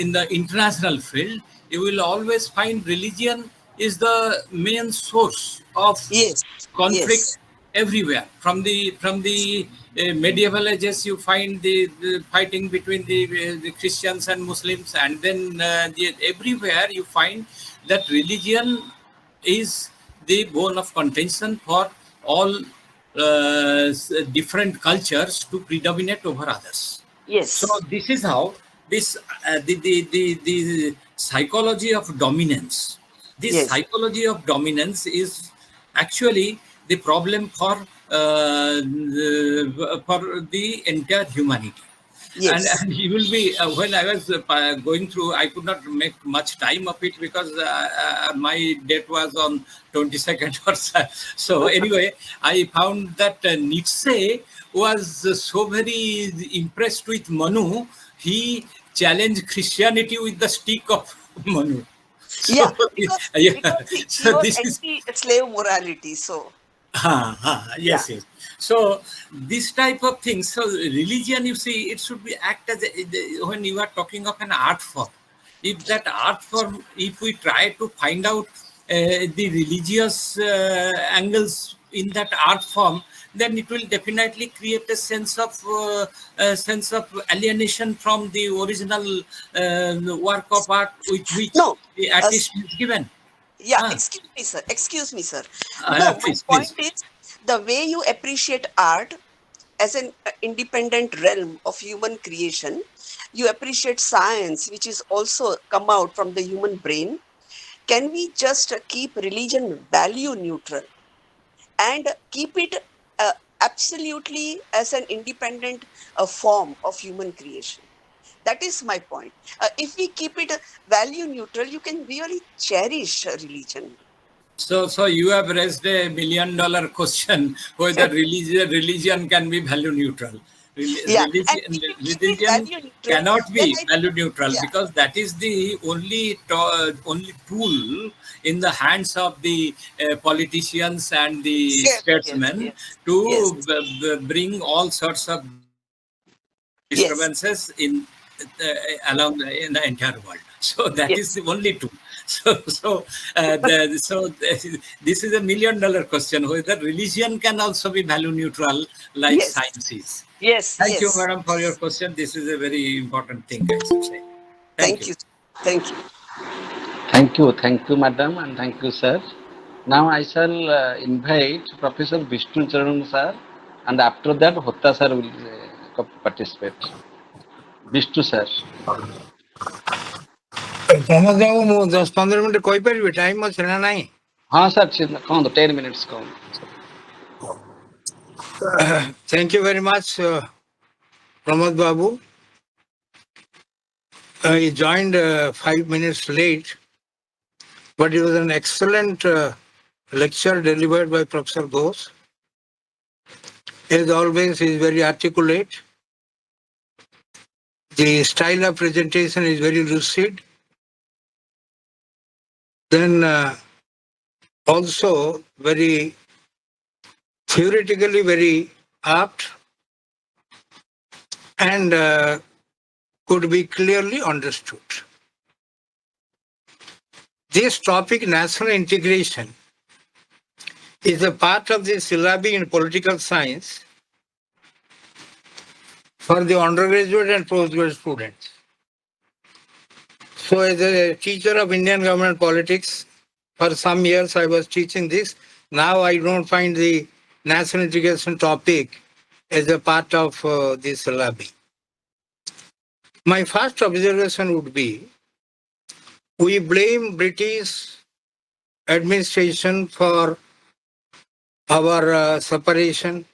in the international field. You will always find religion is the main source of Yes. conflict Yes. everywhere. From the medieval ages, you find the fighting between the Christians and Muslims, and then everywhere you find that religion is the bone of contention for all different cultures to predominate over others. So Yes. this is how this the psychology of dominance. This Yes. psychology of dominance is actually the problem for the entire humanity. Yes. And you will be when I was going through, I could not make much time of it because my date was on 22nd or so. So anyway, I found that Nietzsche was so very impressed with Manu. He challenged Christianity with the stick of Manu. Yeah. So yeah, Because he so was this is anti-slave morality. So yeah. yes, yes. So this type of things. So religion, you see, it should be act as when you are talking of an art form. If that art form, if we try to find out the religious angles in that art form, then it will definitely create a sense of alienation from the original work of art with which No. the Uh, artist is given. Yeah, Ah, excuse me, sir. Excuse me, sir. No, my please, point please. is the way you appreciate art as an independent realm of human creation, you appreciate science, which is also come out from the human brain. Can we just keep religion value neutral and keep it absolutely as an independent form of human creation? That is my point. If we keep it value neutral, you can really cherish religion. So you have raised a $1 million question whether religion can be value neutral. Yeah, and Religion, if you keep it religion value neutral, cannot then be I value neutral yeah, because that is the only tool in the hands of the politicians and the yes, yes, statesmen yes, yes, to bring all sorts of yes, disturbances in along in the entire world. So that is yes, the only tool. This is $1 million question whether religion can also be value neutral like yes, science is. yes, Thank you, yes. madam, for your question. This is a very important thing, I should say. Thank Thank you. you, thank you. Thank you, madam, and thank you, sir. Now I shall invite Professor Vishnu Charan sir, and after that Hotta sir will participate. Vishnu sir. Pramod ବାବୁ ମୁଁ 10-15 minute କହିପାରିବି time ଅଛି ନା ନାହିଁ? ହଁ sir କୁହନ୍ତୁ 10 minutes କୁହନ୍ତୁ. Thank you very much, Pramod Babu. He joined 5 minutes late, but it was an excellent lecture delivered by Professor Ghose. As always, he is very articulate. The style of presentation is very lucid. Then also very theoretically very apt and could be clearly understood. This topic, national integration, is a part of the syllabi in political science for the undergraduate and postgraduate students. So as a teacher of Indian government politics, for some years I was teaching this. Now I don't find the national integration topic as a part of the syllabi. My first observation would be, we blame British administration for our separation,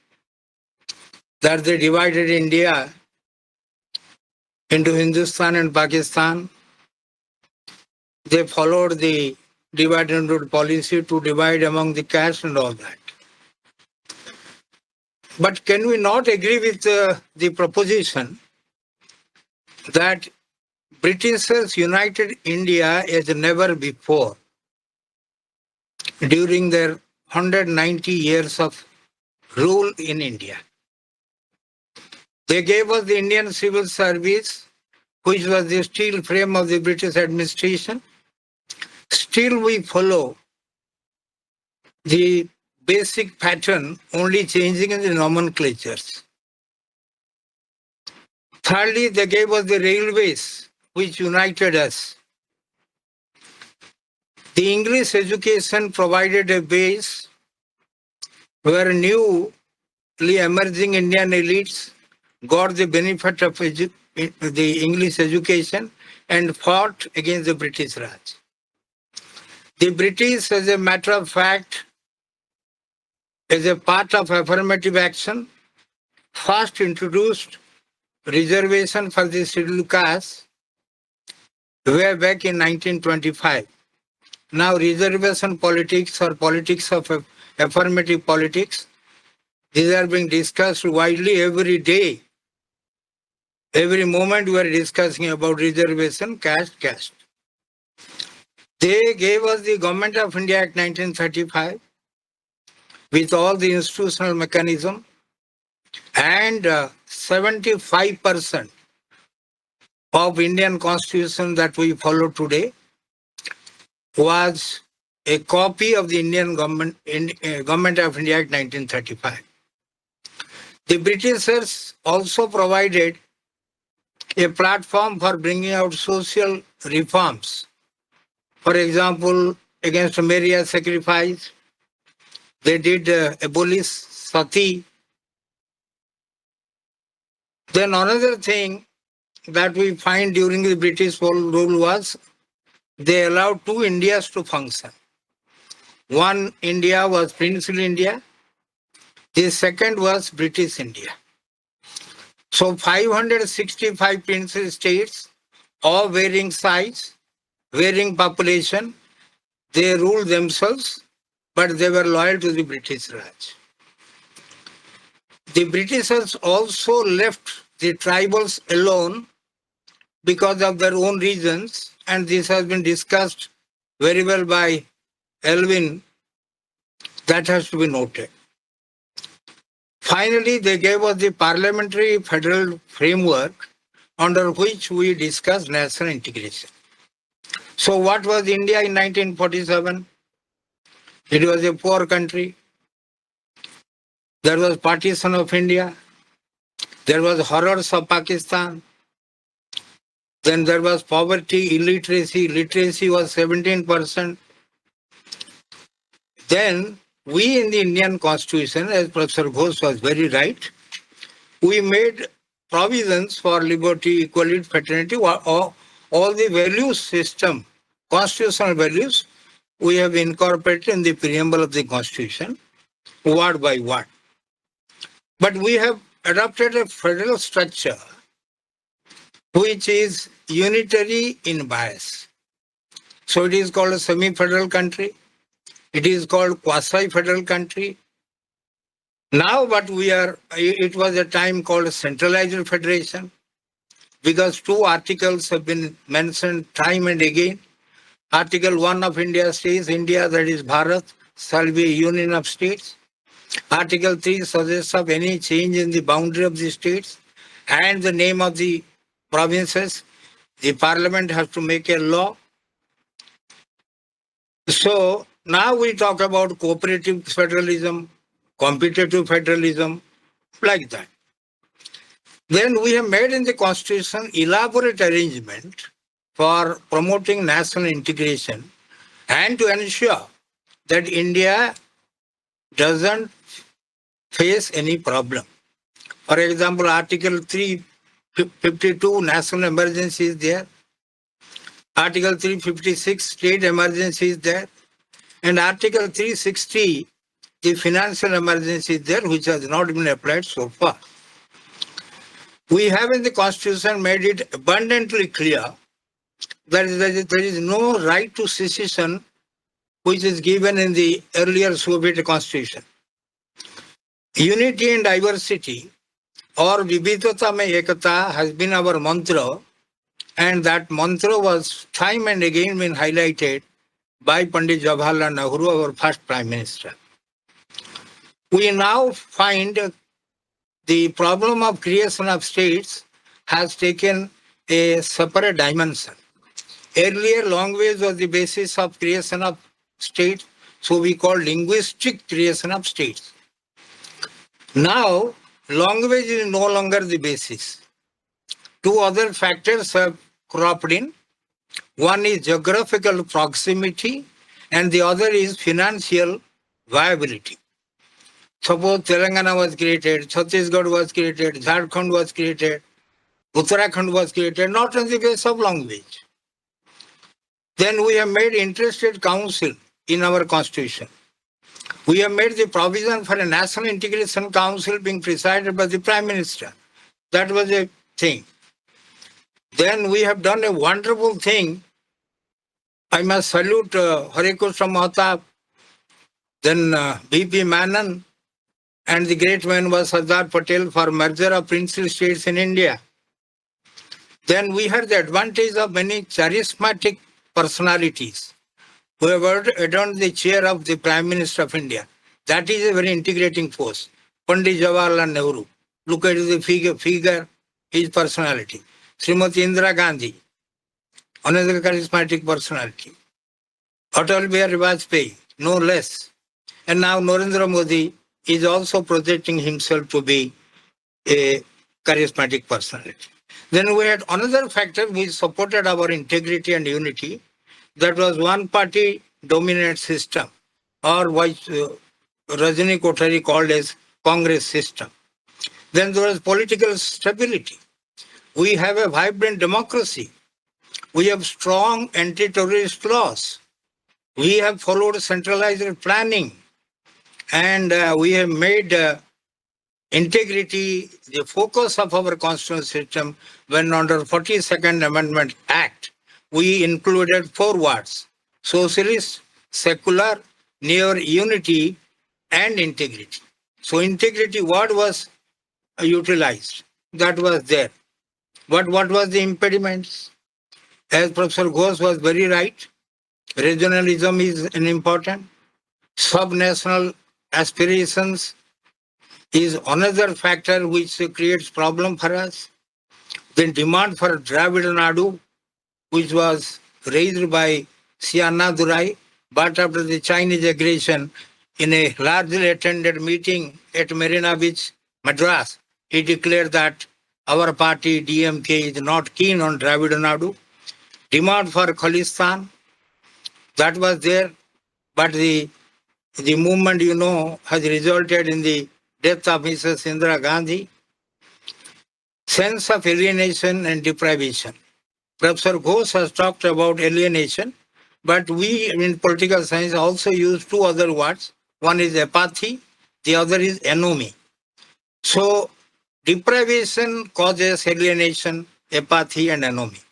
that they divided India into Hindustan and Pakistan. They followed the divide and rule policy to divide among the caste and all that. But can we not agree with the proposition that Britishers united India as never before during their 190 years of rule in India? They gave us the Indian Civil Service, which was the steel frame of the British administration. Still we follow the basic pattern, only changing in the nomenclatures. Thirdly, they gave us the railways, which united us. The English education provided a base where newly emerging Indian elites got the benefit of the English education and fought against the British Raj. The British, as a matter of fact, as a part of affirmative action, first introduced reservation for the scheduled caste way back in 1925. Now reservation politics or politics of affirmative politics, these are being discussed widely every day. Every moment we are discussing about reservation, caste. They gave us the Government of India Act 1935 with all the institutional mechanism, and 75% of Indian Constitution that we follow today was a copy of the Indian Government of India Act 1935. The Britishers also provided a platform for bringing out social reforms. For example, against marriage sacrifice, they did abolish sati. Then another thing that we find during the British rule was they allowed two Indias to function. One India was Princely India. The second was British India. So 565 princely states, all varying size, varying population, they ruled themselves, but they were loyal to the British Raj. The Britishers also left the tribals alone because of their own reasons, and this has been discussed very well by Elvin. That has to be noted. Finally, they gave us the parliamentary federal framework under which we discussed national integration. So what was India in 1947? It was a poor country. There was partition of India. There was horrors of Pakistan. Then there was poverty, illiteracy. Literacy was 17%. Then we in the Indian Constitution, as Professor Ghose was very right, we made provisions for liberty, equality, fraternity, all the values system, constitutional values, we have incorporated in the preamble of the Constitution, word by word. But we have adopted a federal structure which is unitary in bias. So it is called a semi-federal country. It is called quasi-federal country. Now what we are, it was a time called a centralized federation because two articles have been mentioned time and again. Article 1 of India says India, that is Bharat, shall be a union of states. Article 3 suggests of any change in the boundary of the states and the name of the provinces, the parliament has to make a law. So now we talk about cooperative federalism, competitive federalism, like that. Then we have made in the Constitution elaborate arrangement for promoting national integration and to ensure that India doesn't face any problem. For example, Article 352, national emergency is there. Article 356, state emergency is there. And Article 360, the financial emergency is there, which has not been applied so far. We have in the Constitution made it abundantly clear that there is no right to secession which is given in the earlier Soviet constitution. Unity and diversity, or Vivitata mein ekata, has been our mantra, and that mantra was time and again been highlighted by Pandit Jawaharlal Nehru, our first Prime Minister. We now find the problem of creation of states has taken a separate dimension. Earlier, language was the basis of creation of states, so we call linguistic creation of states. Now, language is no longer the basis. Two other factors have cropped in. One is geographical proximity, and the other is financial viability. Suppose Telangana was created, Chhattisgarh was created, Jharkhand was created, Uttarakhand was created, not on the basis of language. Then we have made interested council in our constitution. We have made the provision for a national integration council being presided by the Prime Minister. That was a thing. Then we have done a wonderful thing. I must salute Hare Krishna Mahatma, then B.P. Menon, and the great man was Sardar Patel for merger of princely states in India. Then we had the advantage of many charismatic personalities who have adorned the chair of the Prime Minister of India. That is a very integrating force. Pandit Jawaharlal Nehru. Look at the figure, his personality. Srimati Indira Gandhi, another charismatic personality. Atal Bihari Vajpayee, no less. And now Narendra Modi is also projecting himself to be a charismatic personality. Then we had another factor which supported our integrity and unity. That was one-party dominant system, or what Rajani Kothari called as Congress system. Then there was political stability. We have a vibrant democracy. We have strong anti-terrorist laws. We have followed centralized planning. And we have made integrity the focus of our constitutional system when under 42nd Amendment Act, we included 4 words: socialist, secular, near unity, and integrity. So integrity word was utilized. That was there. But what was the impediments? As Professor Ghose was very right, regionalism is an important. Sub-national aspirations is another factor which creates problem for us. The demand for Dravida Nadu, which was raised by C. Annadurai, but after the Chinese aggression, in a largely attended meeting at Marina Beach, Madras, he declared that our party, DMK, is not keen on Dravida Nadu. Demand for Khalistan, that was there, but the movement, you know, has resulted in the death of Mrs. Indira Gandhi. Sense of alienation and deprivation. Professor Ghose has talked about alienation, but we in political science also use 2 other words. One is apathy, the other is anomie. So deprivation causes alienation, apathy, and anomie.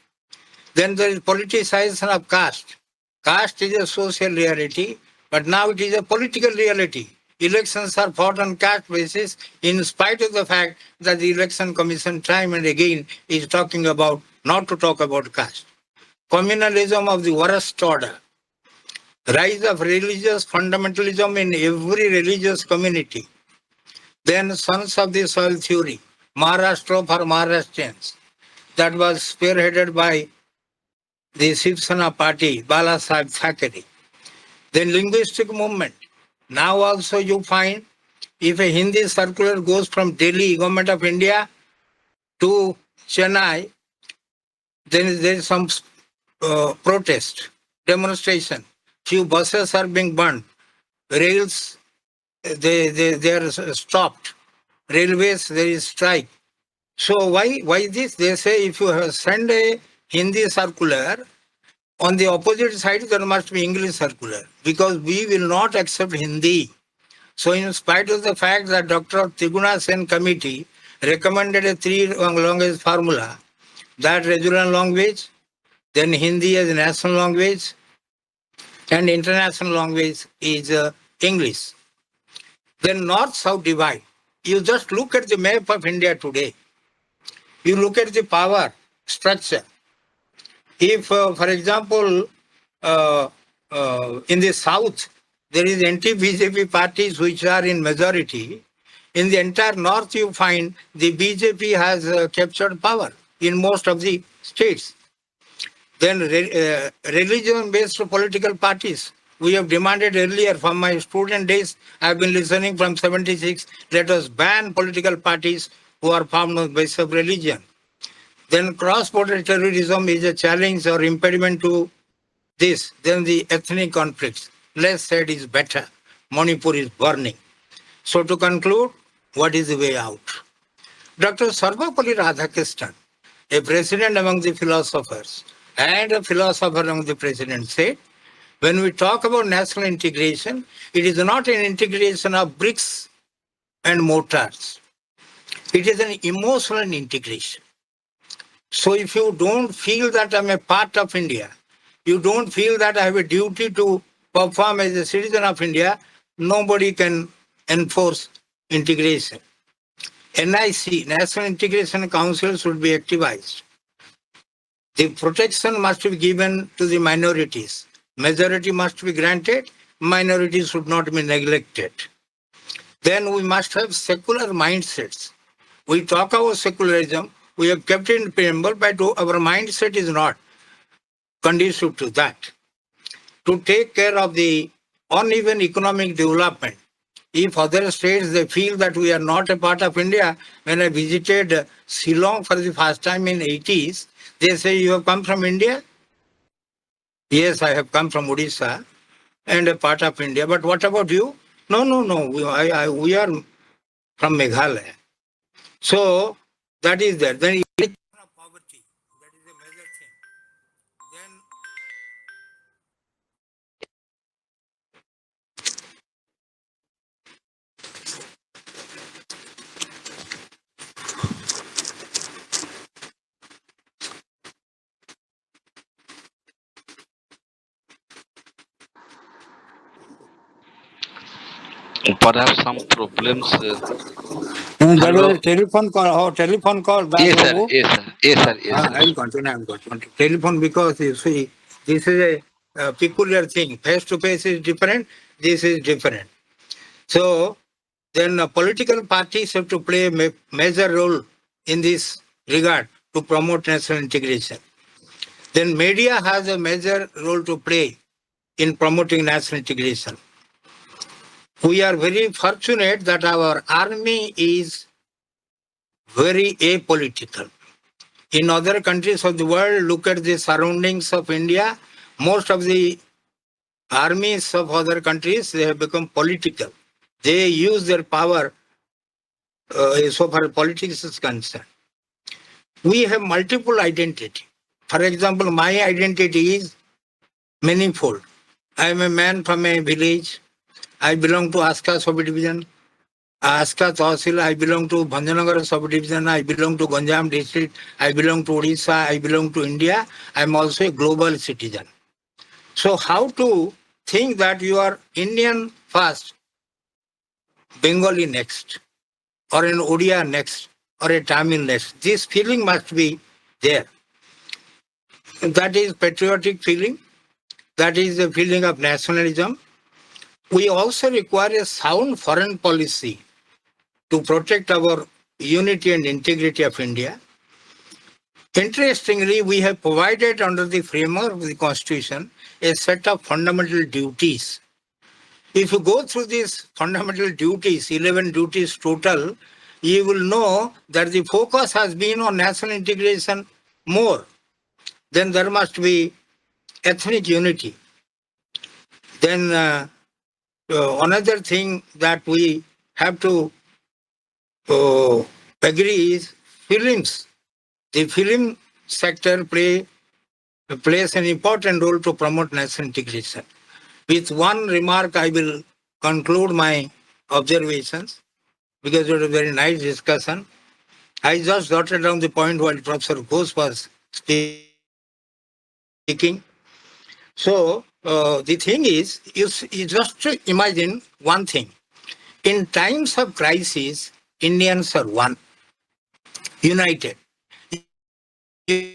Then there is politicization of caste. Caste is a social reality, but now it is a political reality. Elections are fought on caste basis in spite of the fact that the Election Commission time and again is talking about not to talk about caste. Communalism of the worst order. Rise of religious fundamentalism in every religious community. Then Sons of the Soil theory, Maharashtra for Maharashtrians. That was spearheaded by the Shiv Sena party, Bala Sahib Thackeray. Then linguistic movement. Now also you find if a Hindi circular goes from Delhi, Government of India, to Chennai, then there is some protest, demonstration. Few buses are being burned. Rails, they are stopped. Railways, there is strike. So why this? They say if you send a Hindi circular, on the opposite side there must be English circular, because we will not accept Hindi. So in spite of the fact that Dr. Tiguna Sen committee recommended a 3 language formula, that regional language, then Hindi as a national language, and international language is English. Then North-South divide. You just look at the map of India today. You look at the power structure. If, for example, in the South, there is anti-BJP parties which are in majority. In the entire North, you find the BJP has captured power in most of the states. Then religion-based political parties. We have demanded earlier from my student days, I have been listening from 76, let us ban political parties who are formed on the basis of religion. Then cross-border terrorism is a challenge or impediment to this. Then the ethnic conflicts. Less said is better. Manipur is burning. So to conclude, what is the way out? Dr. Sarvapalli Radhakrishnan, a president among the philosophers and a philosopher among the presidents, said, when we talk about national integration, it is not an integration of bricks and mortars. It is an emotional integration. So if you don't feel that I'm a part of India, you don't feel that I have a duty to perform as a citizen of India, nobody can enforce integration. NIC, National Integration Council, should be activized. The protection must be given to the minorities. Majority must be granted, minorities should not be neglected. Then we must have secular mindsets. We talk about secularism, we have kept it in preamble, but our mindset is not conducive to that. To take care of the uneven economic development, if other states, they feel that we are not a part of India, when I visited Shillong for the first time in 80s, they say, you have come from India? Yes, I have come from Odisha and a part of India, but what about you? No, we are from Meghalaya. So that is there. Then poverty, that is a major thing. Then Perhaps some problems. there was Hello. a telephone call. Oh, telephone call. Back, Yes, sir. Babu. Yes, sir. Yes, sir. Yes, sir. I'll continue. I'm going to telephone because you see, this is a peculiar thing. Face to face is different. This is different. So then political parties have to play a major role in this regard to promote national integration. Then media has a major role to play in promoting national integration. We are very fortunate that our army is very apolitical. In other countries of the world, look at the surroundings of India. Most of the armies of other countries, they have become political. They use their power so far as politics is concerned. We have multiple identity. For example, my identity is manifold. I am a man from a village. I belong to Aska subdivision. Aska Tahsil, I belong to Bhanjanagar subdivision. I belong to Ganjam district. I belong to Odisha. I belong to India. I am also a global citizen. So how to think that you are Indian first, Bengali next, or an Odia next, or a Tamil next. This feeling must be there. That is patriotic feeling. That is the feeling of nationalism. We also require a sound foreign policy to protect our unity and integrity of India. Interestingly, we have provided under the framework of the Constitution a set of fundamental duties. If you go through these fundamental duties, 11 duties total, you will know that the focus has been on national integration more. Then there must be ethnic unity. Then another thing that we have to agree is films. The film sector plays an important role to promote national integration. With one remark, I will conclude my observations because it was a very nice discussion. I just jotted down the point while Professor Ghose was speaking. So the thing is, you just imagine one thing. In times of crisis, Indians are one, united. You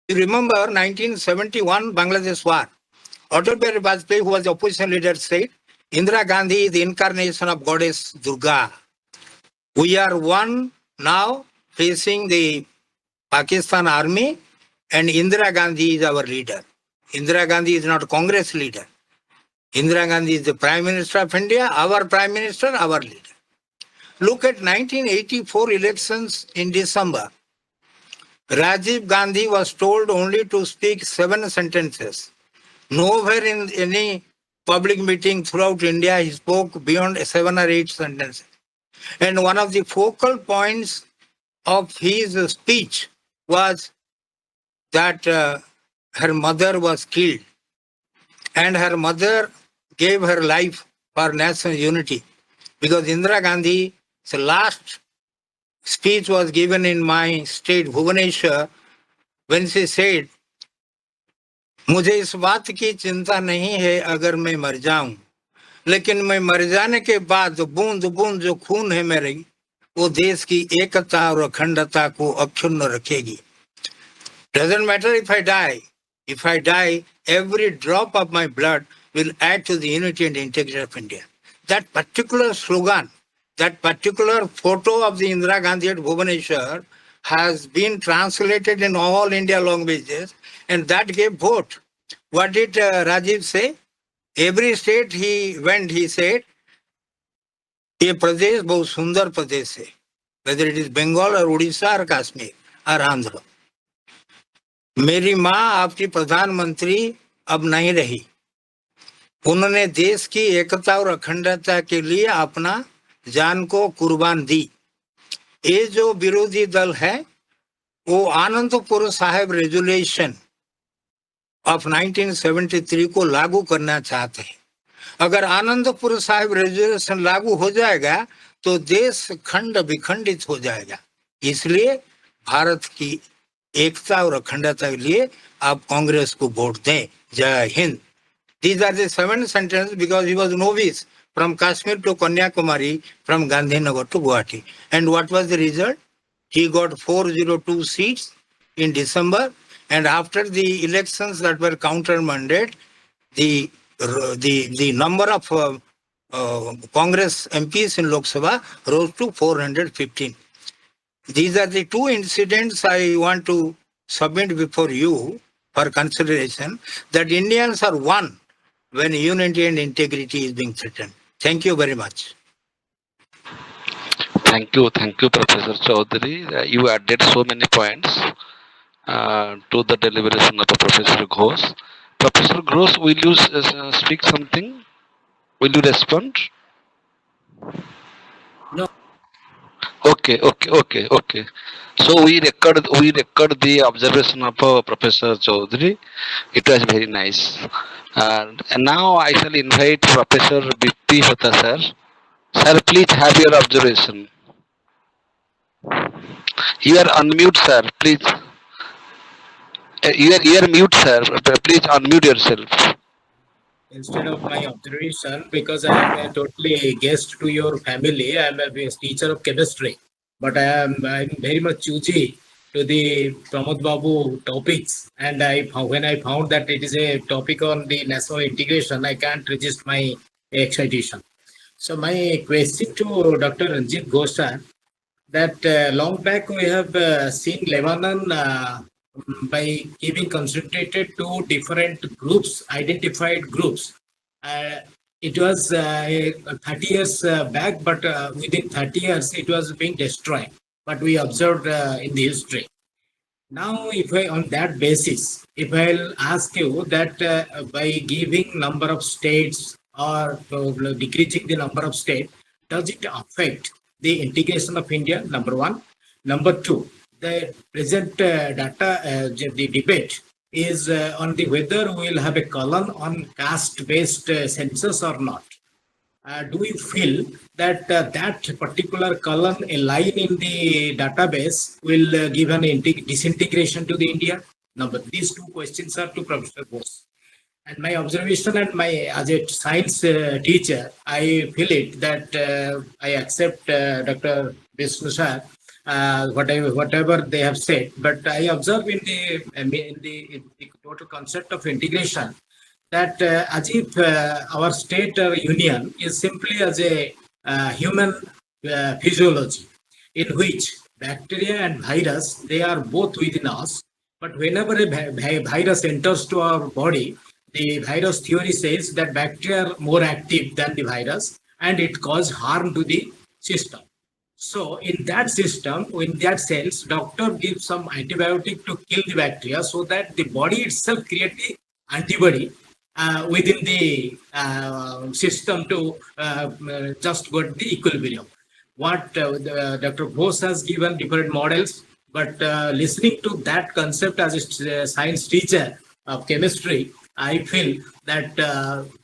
remember 1971 Bangladesh war. Atal Bihari Vajpayee, who was the opposition leader, said, Indira Gandhi is the incarnation of goddess Durga. We are one now facing the Pakistan army, and Indira Gandhi is our leader. Indira Gandhi is not Congress leader. Indira Gandhi is the Prime Minister of India, our Prime Minister, our leader. Look at 1984 elections in December. Rajiv Gandhi was told only to speak 7 sentences. Nowhere in any public meeting throughout India he spoke beyond 7 or 8 sentences. And one of the focal points of his speech was that her mother was killed, and her mother gave her life for national unity, because Indira Gandhi's last speech was given in my state, Bhubaneswar, when she said, मुझे इस बात की चिंता नहीं है अगर मैं मर जाऊं, लेकिन मैं मर जाने के बाद बूंद बूंद जो खून है मेरी, वो देश की एकता और अखंडता को अक्षुण्ण रखेगी. Doesn't matter if I die. If I die, every drop of my blood will add to the unity and integrity of India. That particular slogan, that particular photo of the Indira Gandhi at Bhubaneswar has been translated in all India languages, and that gave vote. What did Rajiv say? Every state he went, he said, ये प्रदेश बहुत सुंदर प्रदेश है, whether it is Bengal or Odisha or Kashmir or Andhra. मेरी माँ आपकी प्रधानमंत्री अब नहीं रही. उन्होंने देश की एकता और अखंडता के लिए अपना जान को कुर्बान दी. ये जो विरोधी दल है वो आनंदपुर साहिब रेजुलेशन ऑफ 1973 को लागू करना चाहते हैं. अगर आनंदपुर साहिब रेजुलेशन लागू हो जाएगा तो देश खंड विखंडित हो जाएगा. इसलिए भारत की एकता और अखंडता के लिए आप कांग्रेस को वोट दें. जय Hind. These are the 7 sentences because he was novice from Kashmir to Kanyakumari, from Gandhinagar to Guwahati. And what was the result? He got 402 seats in December, and after the elections that were counter-mandate, the number of Congress MPs in Lok Sabha rose to 415. These are the 2 incidents I want to submit before you for consideration, that Indians are one when unity and integrity is being threatened. Thank you very much. Thank you, Professor Chaudhary. You added so many points to the deliberation of Professor Ghose. Professor Ghose, will you speak something? Will you respond? No. Okay. So we record the observation of Professor Chaudhary. It was very nice. And now I shall invite Professor B.P. Hota sir. Sir, please have your observation. You are unmute, sir. Please. You are mute, sir. Please unmute yourself. Instead of my observation, because I am a totally guest to your family, I am a teacher of chemistry, but I'm very much choosy to the Pramod Babu topics, and when I found that it is a topic on the national integration, I can't resist my excitation. So my question to Dr. Ranjit Ghose, that long back we have seen Lebanon by giving concentrated to different groups, identified groups. It was 30 years back, but within 30 years it was being destroyed. But we observed in the history. Now, if I, on that basis, if I'll ask you that by giving number of states or decreasing the number of states, does it affect the integration of India? Number one. Number two, the present data, the debate is on the whether we will have a column on caste-based census or not. Do you feel that that particular column, a line in the database, will give an disintegration to the India? These 2 questions are to Professor Ghose. And my observation and my as a science teacher, I feel it that I accept Dr. Vishnu sir, whatever they have said. But I observe in the total concept of integration that as if our state or union is simply as a human physiology in which bacteria and virus, they are both within us. But whenever a virus enters to our body, the virus theory says that bacteria are more active than the virus and it causes harm to the system. So in that system, in that cells, doctor gives some antibiotic to kill the bacteria so that the body itself creates the antibody within the system to just get the equilibrium. What Dr. Ghose has given different models, but listening to that concept as a science teacher of chemistry, I feel that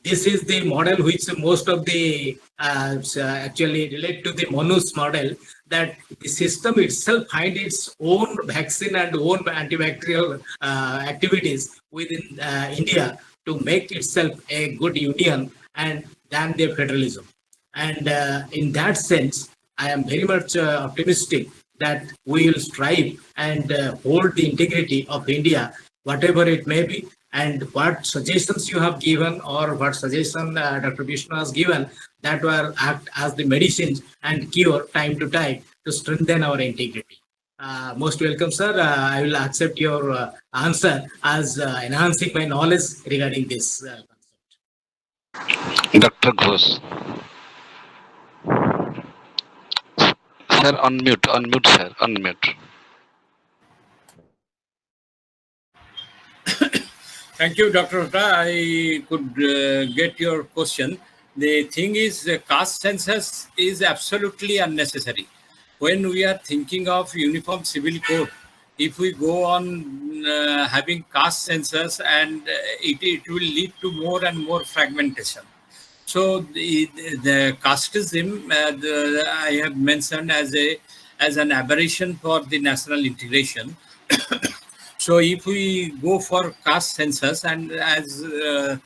this is the model which most of the actually relate to the Manu's model, that the system itself find its own vaccine and own antibacterial activities within India to make itself a good union and than their federalism. And in that sense, I am very much optimistic that we will strive and hold the integrity of India, whatever it may be. And what suggestions you have given or what suggestion Dr. Vishnu has given, that will act as the medicines and cure time to time to strengthen our integrity. Most welcome, sir. I will accept your answer as enhancing my knowledge regarding this concept. Dr. Ghose. Sir, unmute, sir, unmute. Thank you, Dr. Ota. I could get your question. The thing is, caste census is absolutely unnecessary. When we are thinking of uniform civil code, if we go on having caste census, and it will lead to more and more fragmentation. So the casteism, I have mentioned as an aberration for the national integration. So if we go for caste census, and as the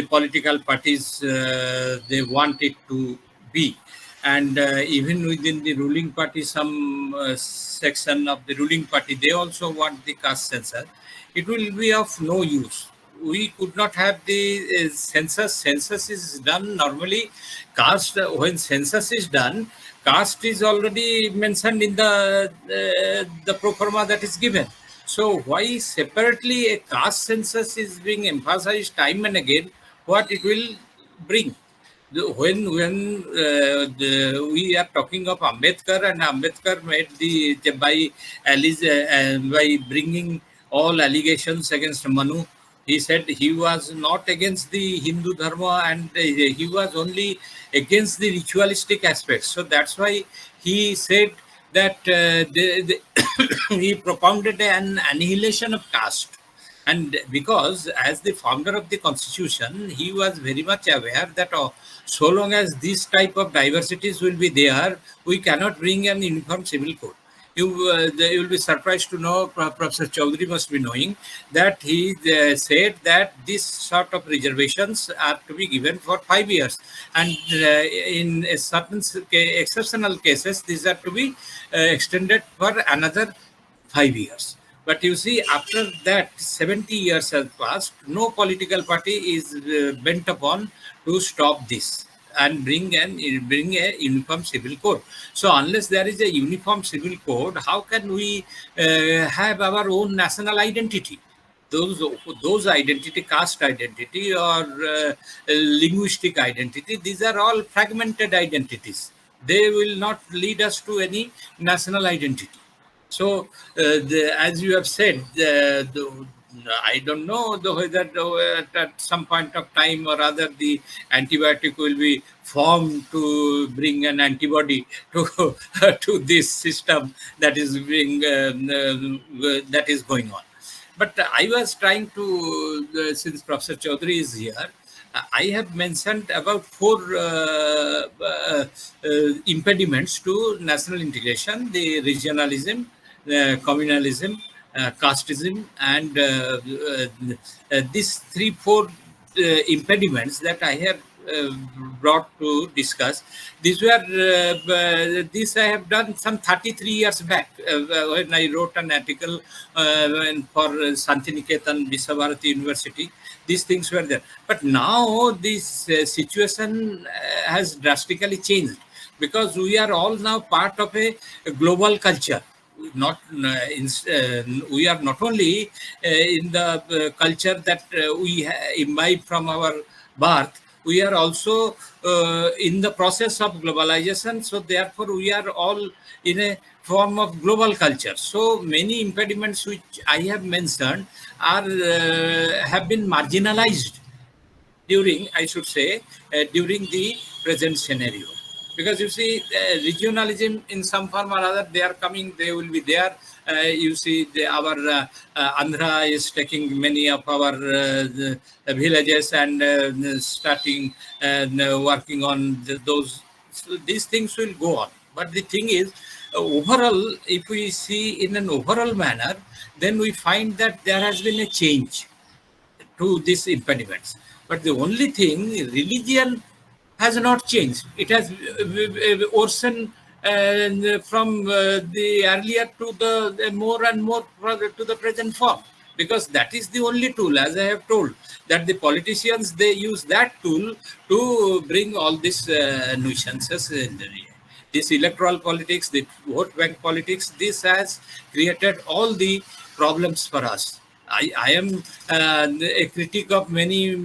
political parties they want it to be, and even within the ruling party, some section of the ruling party, they also want the caste census, it will be of no use. We could not have the census. Census is done normally. Caste, when census is done, caste is already mentioned in the pro forma that is given. So why separately a caste census is being emphasized time and again? What it will bring? When we are talking of Ambedkar, and Ambedkar made by bringing all allegations against Manu, he said he was not against the Hindu Dharma, and he was only against the ritualistic aspects. So that's why he said that he propounded an annihilation of caste. And because as the founder of the constitution, he was very much aware that so long as this type of diversities will be there, we cannot bring an uniform civil code. You will be surprised to know, Professor Chaudhary must be knowing, that he said that this sort of reservations are to be given for 5 years. And in a certain exceptional cases, these are to be extended for another 5 years. But you see, after that, 70 years has passed, no political party is bent upon to stop this and bring a uniform civil code. So unless there is a uniform civil code, how can we have our own national identity? Those identity, caste identity, or linguistic identity, these are all fragmented identities. They will not lead us to any national identity. So, as you have said, I don't know whether at some point of time or other the antibiotic will be formed to bring an antibody to to this system that is being that is going on. But I was trying to, since Professor Chaudhary is here, I have mentioned about 4 impediments to national integration: the regionalism, communalism, casteism, and these 3-4 impediments that I have brought to discuss. These I have done some 33 years back when I wrote an article for Santiniketan Viswabharati University. These things were there. But now this situation has drastically changed, because we are all now part of a global culture. Not we are not only in the culture that we imbibe from our birth, we are also in the process of globalization. So therefore we are all in a form of global culture. So many impediments which I have mentioned are have been marginalized during, I should say, during the present scenario. Because you see, regionalism in some form or other, they are coming, they will be there. You see, our Andhra is taking many of our the villages and starting working on those. So these things will go on. But the thing is, overall, if we see in an overall manner, then we find that there has been a change to these impediments. But the only thing, religion has not changed. It has worsened from the earlier to the more and more to the present form. Because that is the only tool, as I have told, that the politicians, they use that tool to bring all these nuisances in the this electoral politics, the vote bank politics. This has created all the problems for us. I am a critic of many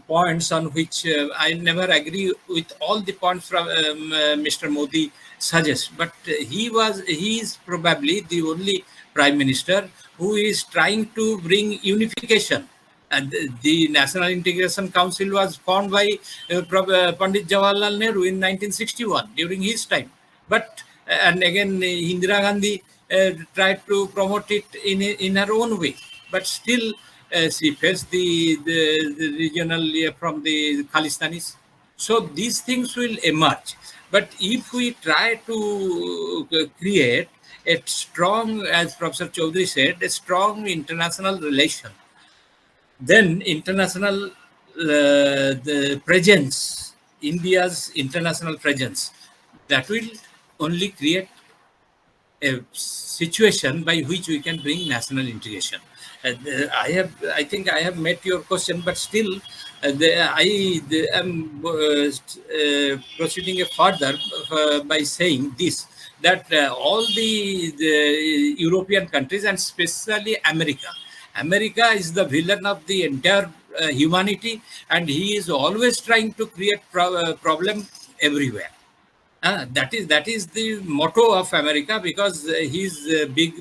points on which I never agree with all the points from Mr. Modi suggests. But he is probably the only prime minister who is trying to bring unification. And the National Integration Council was formed by Pandit Jawaharlal Nehru in 1961 during his time. But and again, Indira Gandhi tried to promote it in her own way. But still, she faced the regional from the Khalistanis. So these things will emerge. But if we try to create a strong, as Professor Chaudhary said, a strong international relation, then international the presence, India's international presence, that will only create a situation by which we can bring national integration. I think I have met your question, but still, am proceeding further by saying this, that all the European countries, and especially America, America is the villain of the entire humanity, and he is always trying to create problem everywhere. That is the motto of America, because his big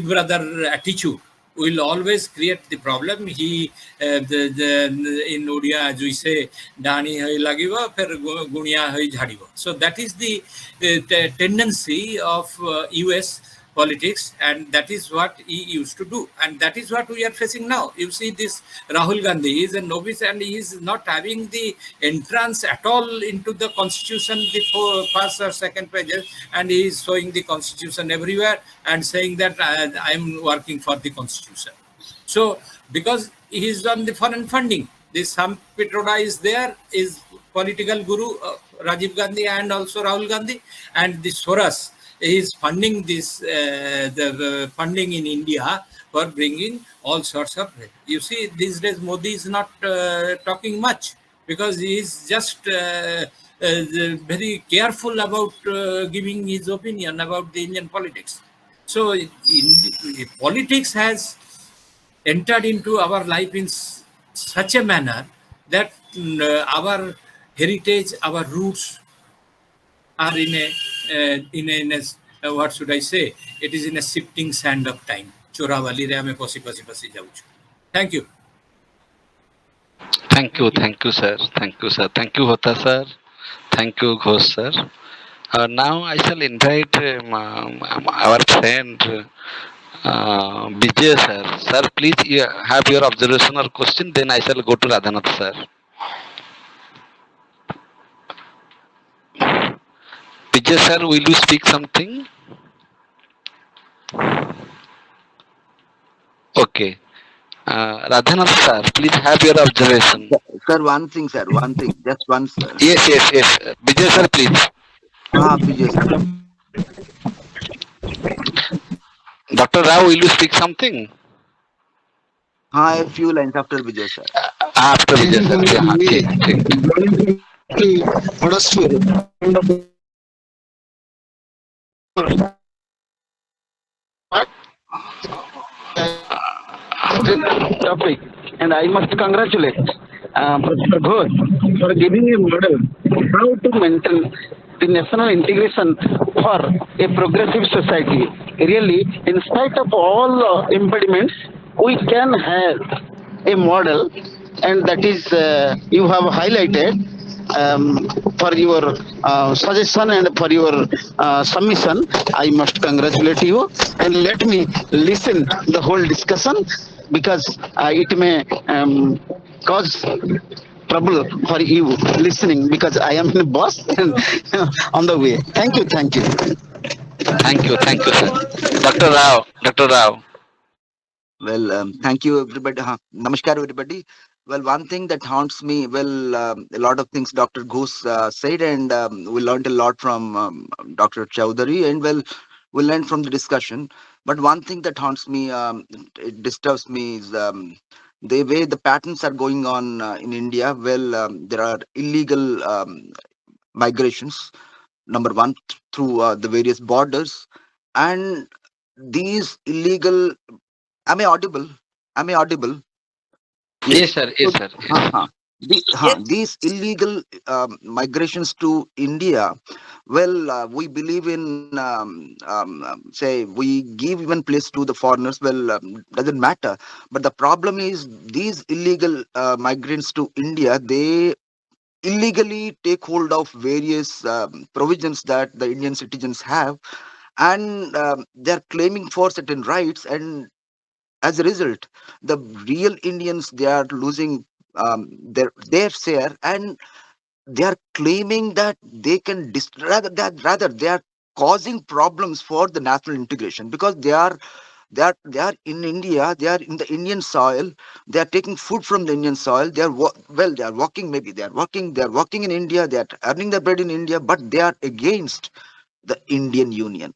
brother attitude will always create the problem. He in Odia, as we say, Dani hai lagiba, per gunia hai jhadiba. So that is the tendency of US politics, and that is what he used to do, and that is what we are facing now. You see, this Rahul Gandhi is a novice, and he is not having the entrance at all into the constitution, the first or second pages, and he is showing the constitution everywhere and saying that I am working for the constitution. So because he is on the foreign funding, this Sam Petroda is there, is political guru Rajiv Gandhi and also Rahul Gandhi, and this Soros is funding this the funding in India for bringing all sorts of. You see, these days Modi is not talking much, because he is just very careful about giving his opinion about the Indian politics. So politics has entered into our life in such a manner that our heritage, our roots are what should I say? It is in a shifting sand of time. Choravali re ame posi posi posi jauchu. Thank you. Thank you, sir. Thank you, sir. Thank you, Hota sir. Thank you, Ghosh sir. Now I shall invite our friend Vijay sir. Sir, please have your observation or question. Then I shall go to Radhanath sir. Vijay sir, will you speak something? Radhanath sir, please have your observation. Sir, one thing, sir, one thing, just one, sir. Yes, yes, yes. Vijay sir, please. Vijay, sir. Dr. Rao, will you speak something? A few lines after Vijay, sir. After Vijay sir. Yeah, ठीक, ठीक. Topic, and I must congratulate Professor Ghose for giving a model how to maintain the national integration for a progressive society. Really, in spite of all impediments, we can have a model, and that is you have highlighted for your suggestion and for your submission. I must congratulate you, and let me listen the whole discussion because it may cause trouble for you listening because I am in the bus and on the way. Thank you, thank you. Thank you, sir. Dr. Rao, Dr. Rao. Well, thank you, everybody. Namaskar, everybody. Well, one thing that haunts me, well, a lot of things Dr. Ghose said, and we learned a lot from Dr. Chowdhury, and well, we learned from the discussion. But one thing that haunts me, it disturbs me, is the way the patterns are going on in India. Well, there are illegal migrations, number one, through the various borders, and these illegal. Am I audible? Am I audible? Yes, Yes. sir. So, Yes, sir. Yes. Yes. these illegal migrations to India, well, we believe in, say, we give even place to the foreigners. Well, doesn't matter. But the problem is these illegal migrants to India, they illegally take hold of various provisions that the Indian citizens have, and they're claiming for certain rights, and as a result, the real Indians, they are losing their share, and they are claiming that they can rather they are causing problems for the national integration, because they are in India, they are in the Indian soil, they are taking food from the Indian soil, they are they are working, maybe they are working in India, they are earning their bread in India, but they are against the Indian Union.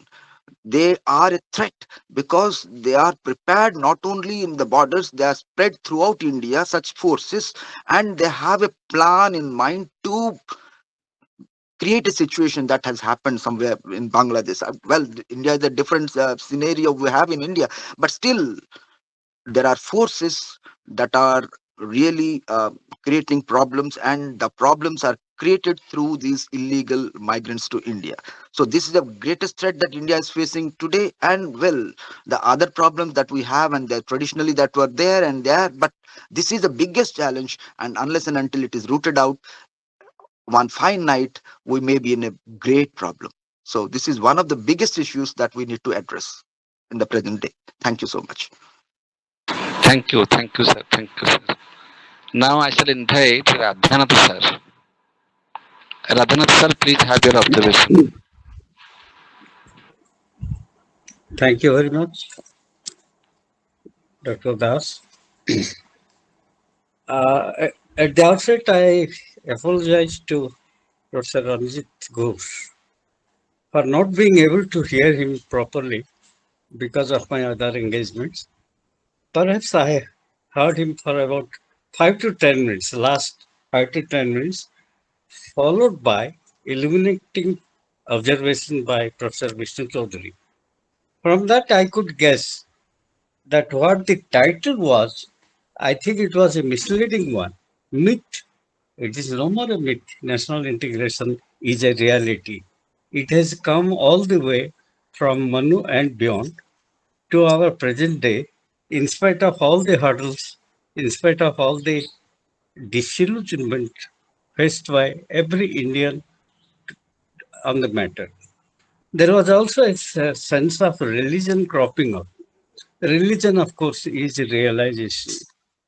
They are a threat because they are prepared not only in the borders, they are spread throughout India, such forces, and they have a plan in mind to create a situation that has happened somewhere in Bangladesh. Well, India is a different scenario we have in India, but still there are forces that are really creating problems, and the problems are created through these illegal migrants to India. So this is the greatest threat that India is facing today. And well, the other problems that we have, and that traditionally that were there and there, but this is the biggest challenge, and unless and until it is rooted out, one fine night we may be in a great problem. So this is one of the biggest issues that we need to address in the present day. Thank you so much. Thank you, sir. Thank you, sir. Now I shall invite Radhanath sir. Radhanath sir, please have your observation. Thank you very much, Dr. Das. At the outset, I apologize to Professor Ranjit Ghose for not being able to hear him properly because of my other engagements. Perhaps I heard him for about 5 to 10 minutes, last 5 to 10 minutes, followed by illuminating observation by Professor Vishnu Chaudhary. From that, I could guess that what the title was, I think it was a misleading one. Myth. It is no more a myth. National integration is a reality. It has come all the way from Manu and beyond to our present day, in spite of all the hurdles, in spite of all the disillusionment faced by every Indian on the matter. There was also a sense of religion cropping up. Religion, of course, is realization.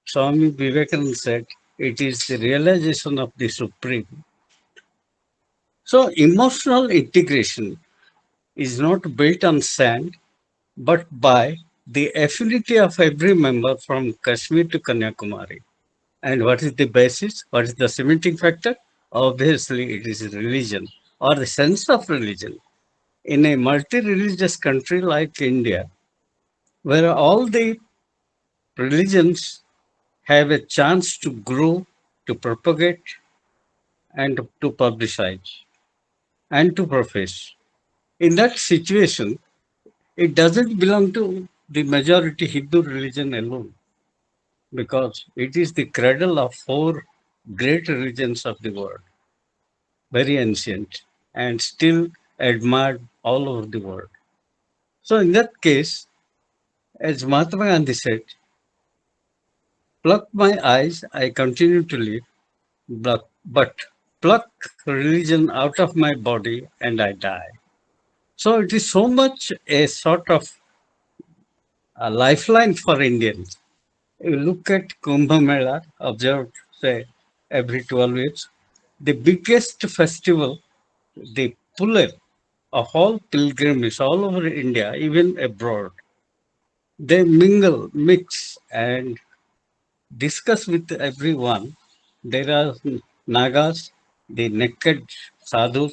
Swami Vivekananda said, it is the realization of the Supreme. So, emotional integration is not built on sand, but by the affinity of every member from Kashmir to Kanyakumari. And what is the basis? What is the cementing factor? Obviously, it is religion or the sense of religion. In a multi religious country like India, where all the religions have a chance to grow, to propagate, and to publicize and to profess. In that situation, it doesn't belong to the majority Hindu religion alone because it is the cradle of four great religions of the world, very ancient and still admired all over the world. So, in that case, as Mahatma Gandhi said, pluck my eyes, I continue to live, but pluck religion out of my body and I die. So, it is so much a sort of a lifeline for Indians. You look at Kumbh Mela, observed, say, every 12 years, the biggest festival, the puller of all pilgrims all over India, even abroad. They mingle, mix, and discuss with everyone. There are Nagas, the naked sadhus,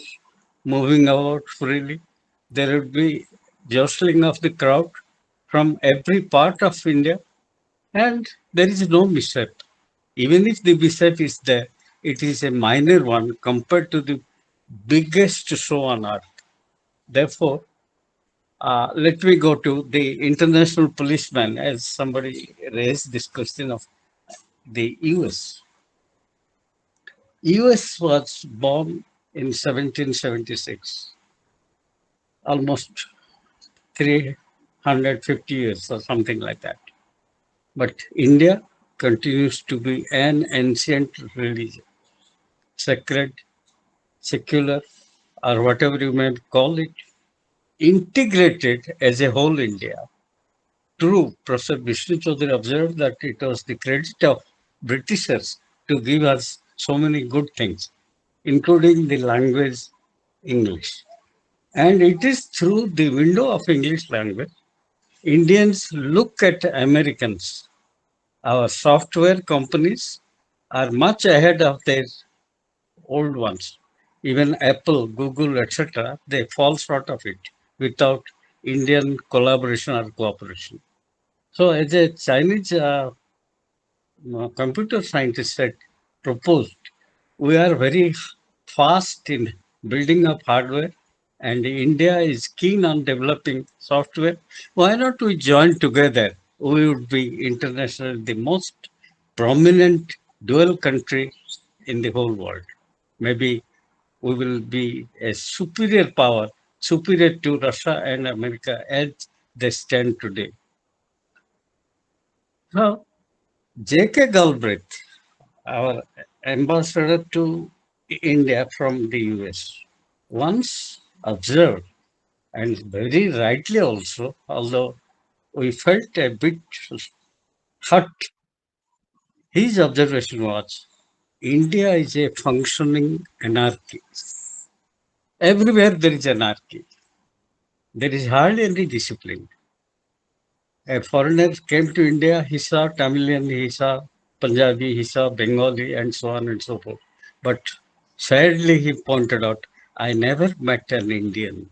moving about freely. There would be jostling of the crowd from every part of India, and there is no mishap. Even if the mishap is there, it is a minor one compared to the biggest show on earth. Therefore, let me go to the international policeman as somebody raised this question of the US. US was born in 1776, almost 350 years or something like that. But India continues to be an ancient religion, sacred, secular, or whatever you may call it, integrated as a whole India. True, Professor Vishnu Chaudhary observed that it was the credit of Britishers to give us so many good things, including the language English. And it is through the window of English language, Indians look at Americans. Our software companies are much ahead of their old ones. Even Apple, Google, etc., they fall short of it without Indian collaboration or cooperation. So, as a Chinese computer scientist said, proposed, we are very fast in building up hardware, and India is keen on developing software. Why not we join together? We would be internationally the most prominent dual country in the whole world. Maybe we will be a superior power, superior to Russia and America as they stand today. Now, J.K. Galbraith, our ambassador to India from the US, once observed, and very rightly also, although we felt a bit hurt, his observation was India is a functioning anarchy. Everywhere there is anarchy. There is hardly any discipline. A foreigner came to India, he saw Tamilian, he saw Punjabi, he saw Bengali, and so on and so forth. But sadly, he pointed out, I never met an Indian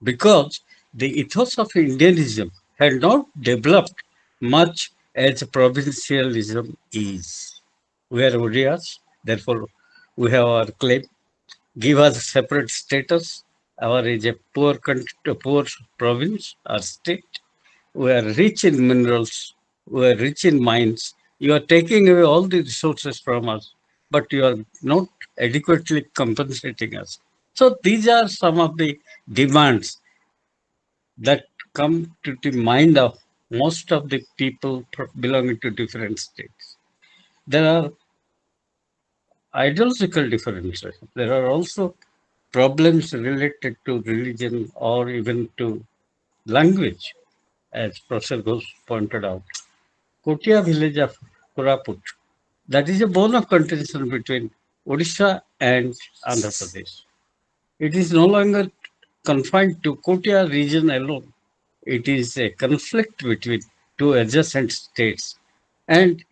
because the ethos of Indianism had not developed much as provincialism is. We are Odias, therefore, we have our claim. Give us a separate status. Our is a poor country, a poor province or state. We are rich in minerals, we are rich in mines. You are taking away all the resources from us, but you are not adequately compensating us. So these are some of the demands that come to the mind of most of the people belonging to different states. There are ideological differences. There are also problems related to religion or even to language, as Professor Ghose pointed out. Kotia village of Koraput. That is a bone of contention between Odisha and Andhra Pradesh. It is no longer confined to Kotia region alone. It is a conflict between two adjacent states. And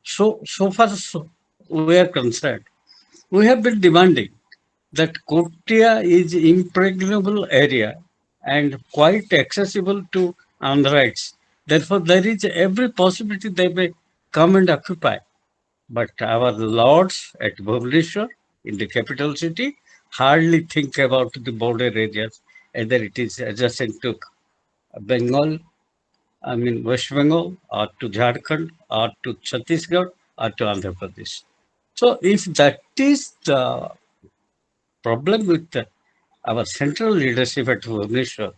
so far so we are concerned, we have been demanding that Kotia is impregnable area and quite accessible to Andhrites. Therefore, there is every possibility they may come and occupy. But our lords at Bhubaneswar, in the capital city, hardly think about the border areas, either it is adjacent to Bengal, I mean West Bengal, or to Jharkhand, or to Chhattisgarh, or to Andhra Pradesh. So, if that is the problem with our central leadership at Bhubaneswar,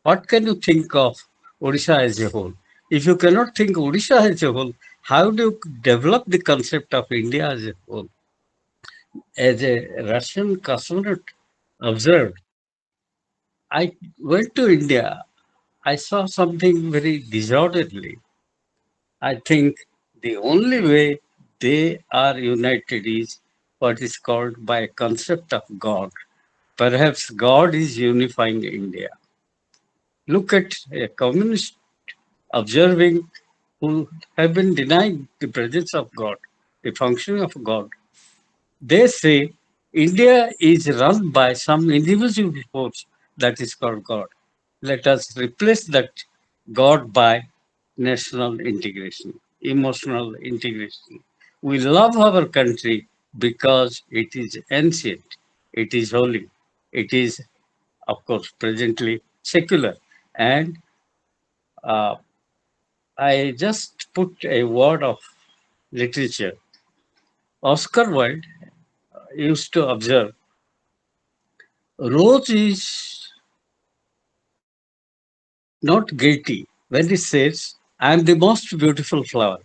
what can you think of Odisha as a whole? If you cannot think Odisha as a whole, how do you develop the concept of India as a whole? As a Russian cosmonaut observed, I went to India. I saw something very disorderly. I think the only way they are united is what is called by a concept of God. Perhaps God is unifying India. Look at a communist observing who have been denying the presence of God, the functioning of God. They say India is run by some individual force that is called God. Let us replace that God by national integration, emotional integration. We love our country because it is ancient, it is holy, it is, of course, presently secular. And uh, I just put a word of literature. Oscar Wilde used to observe rose is not guilty when it says, I am the most beautiful flower,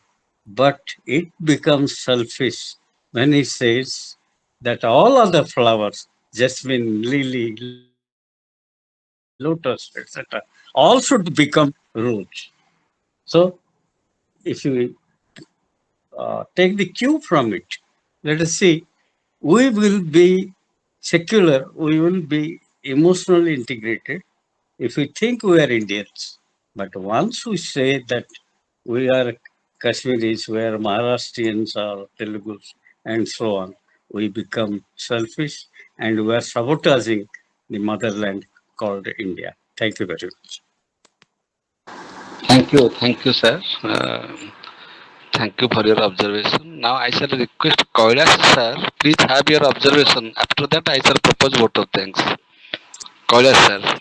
but it becomes selfish when it says that all other flowers, jasmine, lily, lotus, etc., all should become rose. So, if you take the cue from it, let us see, we will be secular, we will be emotionally integrated if we think we are Indians. But once we say that we are Kashmiris, we are Maharashtrians or Telugus, and so on, we become selfish and we are sabotaging the motherland called India. Thank you very much. Thank you, sir. Thank you for your observation. Now I shall request Kailash sir, please have your observation. After that, I shall propose vote of thanks. Kailash sir.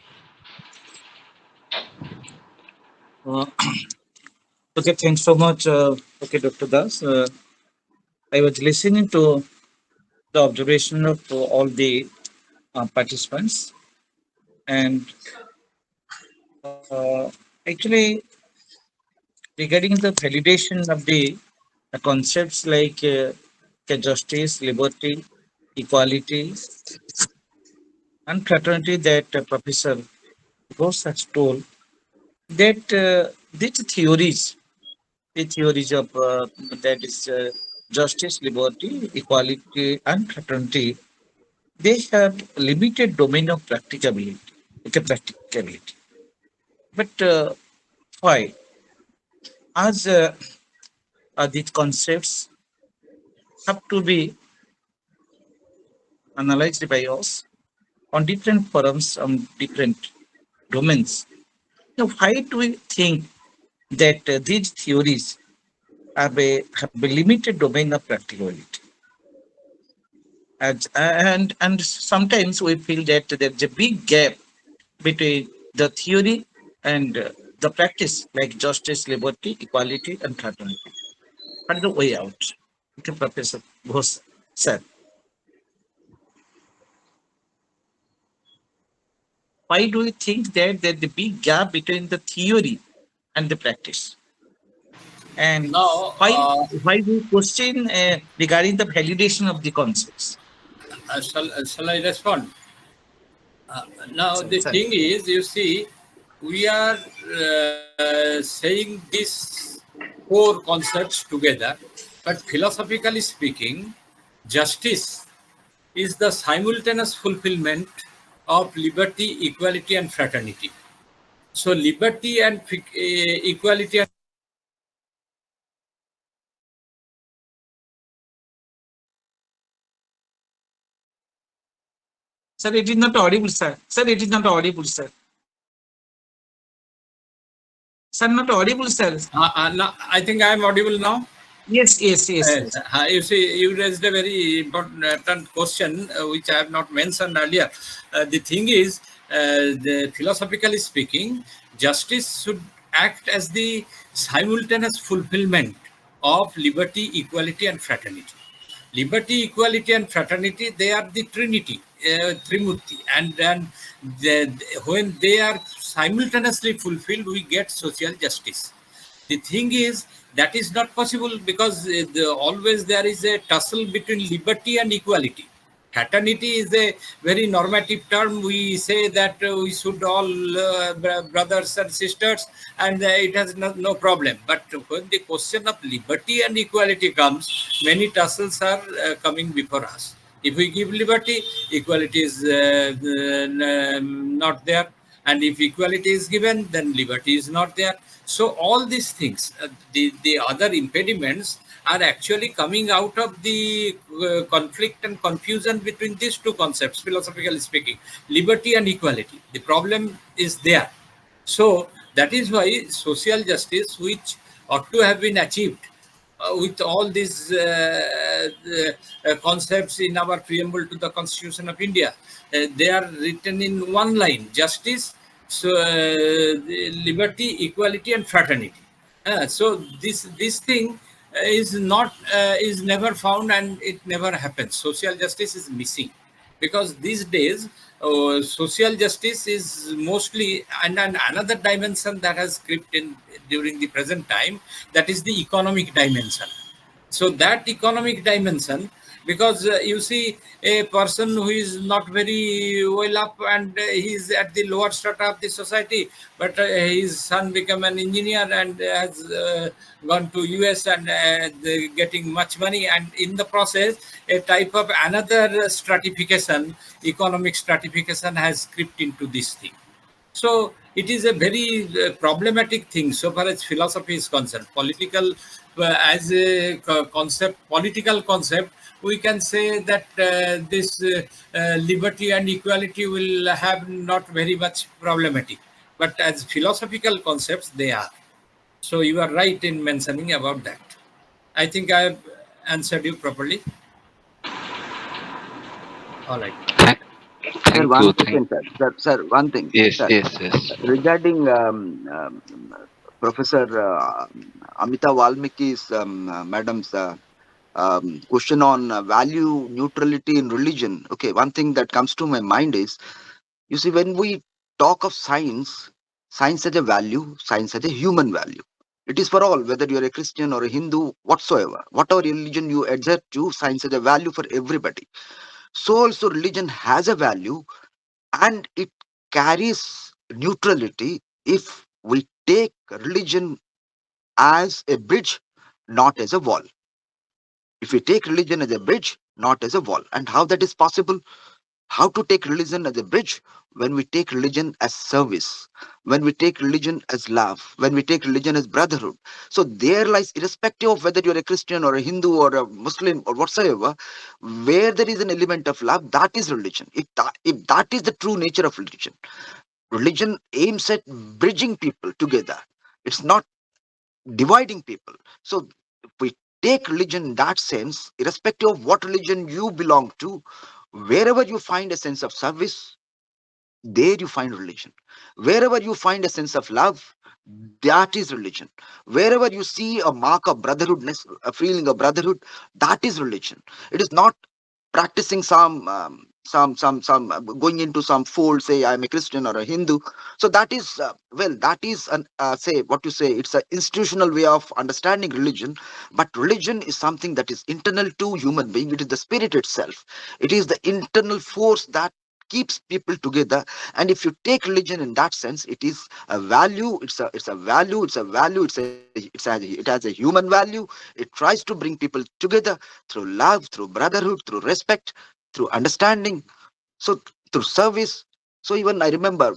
Uh, okay, thanks so much. Okay, Dr. Das. I was listening to the observation of all the participants, and actually, regarding the validation of the concepts like justice, liberty, equality, and fraternity that Professor Ghose has told, that these theories, the theories of that is justice, liberty, equality, and fraternity, they have limited domain of practicability. Okay, practicability. But why? As these concepts have to be analyzed by us on different forums, on different domains. Now, why do we think that these theories have a limited domain of practicability? And sometimes we feel that there's a big gap between the theory and the practice, like justice, liberty, equality, and fraternity. What is the way out? Okay, Professor Ghose said. Why do you think that there's the big gap between the theory and the practice? And Now, why do you question regarding the validation of the concepts? shall I respond? Now, Sorry, the sorry. thing is, you see, we are saying these four concepts together, but philosophically speaking, justice is the simultaneous fulfillment of liberty, equality, and fraternity. So liberty and equality and Sir, it is not audible, sir. Sir, it is not audible, sir. Sir, not audible, sir. no, I think I am audible now. Yes, yes, yes, Yes. yes. You see, you raised a very important question which I have not mentioned earlier. The thing is, philosophically speaking, justice should act as the simultaneous fulfillment of liberty, equality, and fraternity. Liberty, equality, and fraternity, they are the Trinity, Trimurti. And then when they are simultaneously fulfilled, we get social justice. The thing is that is not possible because always there is a tussle between liberty and equality. Fraternity is a very normative term. We say that we should all brothers and sisters, and it has no problem. But when the question of liberty and equality comes, many tussles are coming before us. If we give liberty, equality is not there, and if equality is given, then liberty is not there. So all these things, the other impediments are actually coming out of the conflict and confusion between these two concepts, philosophically speaking, liberty and equality. The problem is there. So that is why social justice, which ought to have been achieved with all these concepts in our preamble to the Constitution of India, they are written in one line: justice, so liberty, equality, and fraternity. So this thing is never found, and it never happens. Social justice is missing because these days social justice is mostly, and another dimension that has crept in during the present time, that is the economic dimension. So that economic dimension, because you see a person who is not very well up and he is at the lower strata of the society, but his son become an engineer and has gone to US and getting much money, and in the process a type of another stratification, economic stratification, has crept into this thing. So it is a very problematic thing so far as philosophy is concerned. Political, as a concept, political concept, we can say that this liberty and equality will have not very much problematic. But as philosophical concepts, they are. So you are right in mentioning about that. I think I have answered you properly. All right. Thank, Sir, thank one you. Thank question, sir. Sir, one thing, yes, sir. yes, yes. Regarding Professor Amita Valmiki's madam's question on value neutrality in religion. Okay, one thing that comes to my mind is, you see, when we talk of science, science has a value, science has a human value. It is for all, whether you're a Christian or a Hindu, whatsoever. Whatever religion you adhere to, science has a value for everybody. So also religion has a value, and it carries neutrality if we take religion as a bridge, not as a wall. If we take religion as a bridge, not as a wall. And how that is possible? How to take religion as a bridge? When we take religion as service, when we take religion as love, when we take religion as brotherhood. So there lies, irrespective of whether you're a Christian or a Hindu or a Muslim or whatsoever, where there is an element of love, that is religion. If that is the true nature of religion, religion aims at bridging people together. It's not dividing people. So if we take religion in that sense, irrespective of what religion you belong to, wherever you find a sense of service, there you find religion. Wherever you find a sense of love, that is religion. Wherever you see a mark of brotherhoodness, a feeling of brotherhood, that is religion. It is not practicing some going into some fold, say I'm a Christian or a Hindu. So that is that is an say what you say, it's an institutional way of understanding religion. But religion is something that is internal to human being. It is the spirit itself. It is the internal force that keeps people together. And if you take religion in that sense, it is a value. It's a value. It has a human value. It tries to bring people together through love, through brotherhood, through respect, through understanding, so through service. So even I remember,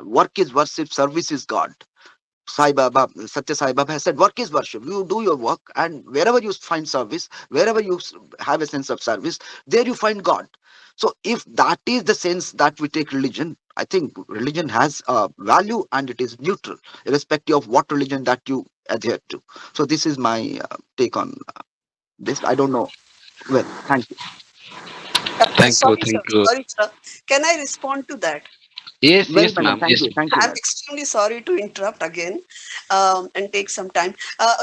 work is worship, service is God. Sai Baba, Satya Sai Baba has said, work is worship. You do your work, and wherever you find service, wherever you have a sense of service, there you find God. So if that is the sense that we take religion, I think religion has a value and it is neutral, irrespective of what religion that you adhere to. So this is my take on this. I don't know. Well, thank you. Thank you, Sorry, sir. thank you. Sorry, sir. Can I respond to that? Yes, Well, yes, madam, ma'am. Yes, thank you, I'm madam. extremely sorry to interrupt again and take some time.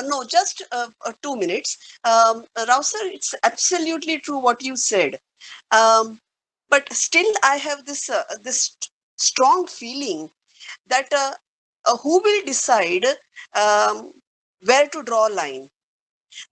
No, just 2 minutes. Rao sir, it's absolutely true what you said. But still, I have this strong feeling that who will decide um, where to draw a line?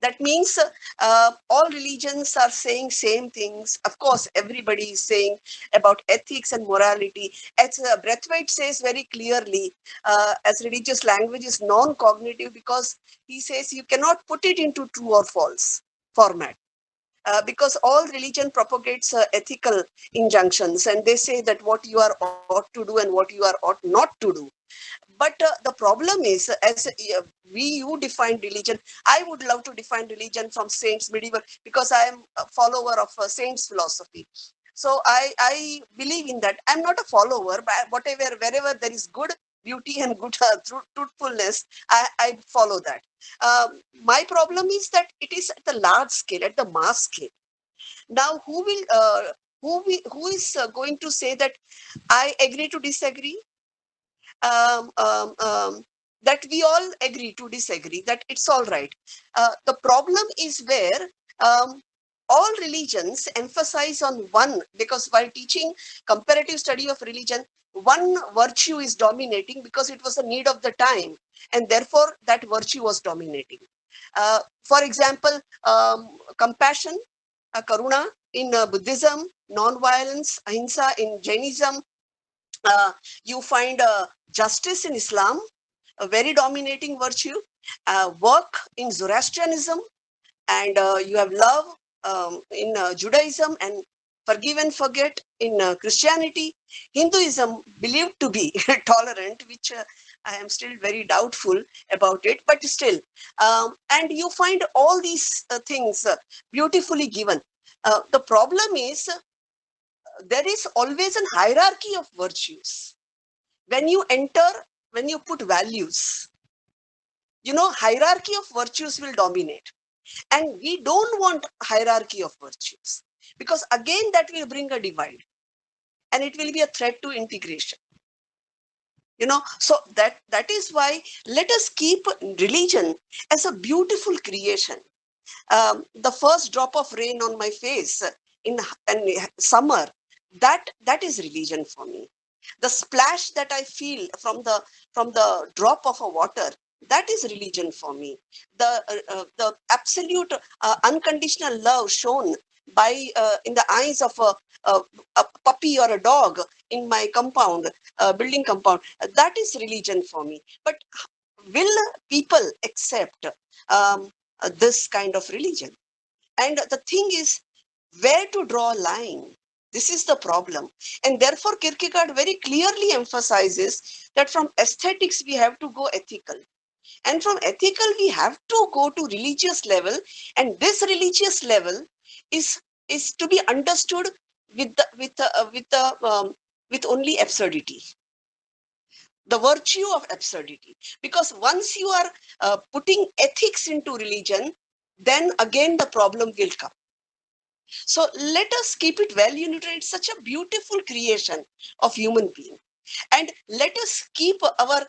That means all religions are saying same things. Of course, everybody is saying about ethics and morality. As Braithwaite says very clearly, as religious language is non-cognitive, because he says you cannot put it into true or false format. Because all religion propagates ethical injunctions, and they say that what you are ought to do and what you are ought not to do. But the problem is, as you define religion, I would love to define religion from saints medieval, because I am a follower of saints philosophy. So I believe in that. I'm not a follower, but whatever, wherever there is good beauty and good truthfulness, I follow that. My problem is that it is at the large scale, at the mass scale. Now who is going to say that I agree to disagree? um, um, um, that we all agree to disagree, that it's all right. The problem is where all religions emphasize on one, because while teaching comparative study of religion, one virtue is dominating because it was the need of the time, and therefore that virtue was dominating. For example, compassion, karuna in Buddhism, non-violence, ahimsa in Jainism, uh, you find justice in Islam, a very dominating virtue, work in Zoroastrianism, and you have love in Judaism, and forgive and forget in Christianity. Hinduism believed to be tolerant, which I am still very doubtful about it, but still. And you find all these things beautifully given. The problem is there is always a hierarchy of virtues. When you enter, when you put values, hierarchy of virtues will dominate. And we don't want hierarchy of virtues, because again, that will bring a divide and it will be a threat to integration. So that is why let us keep religion as a beautiful creation. The first drop of rain on my face in summer, that is religion for me. The splash that I feel from the drop of a water, that is religion for me. The absolute unconditional love shown by in the eyes of a, a puppy or a dog in my compound, building compound, that is religion for me. But will people accept this kind of religion? And the thing is, where to draw a line? This is the problem. And therefore, Kierkegaard very clearly emphasizes that from aesthetics, we have to go ethical. And from ethical, we have to go to religious level. And this religious level is, is to be understood with only absurdity, the virtue of absurdity. Because once you are putting ethics into religion, then again the problem will come. So let us keep it value neutral. It's such a beautiful creation of human being. And let us keep our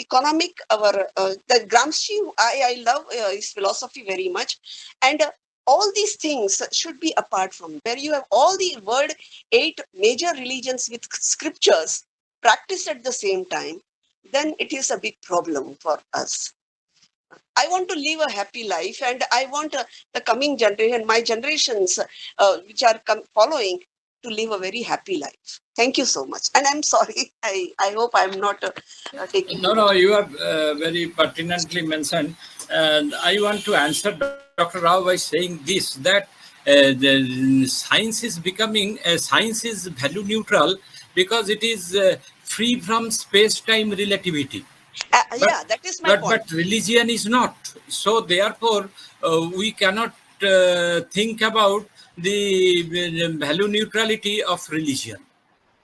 economic, the Gramsci, I love his philosophy very much. And all these things should be apart from where you have all the world 8 major religions with scriptures practiced at the same time, then it is a big problem for us. I want to live a happy life, and I want the coming generation, my generations, which are following, to live a very happy life. Thank you so much. And I'm sorry. I hope I'm not taking too No, much. you have very pertinently mentioned. And I want to answer Dr. Rao by saying this, that the science is becoming, science is value neutral because it is free from space-time relativity. Yeah, that is my point. But religion is not. So therefore, we cannot think about the value neutrality of religion.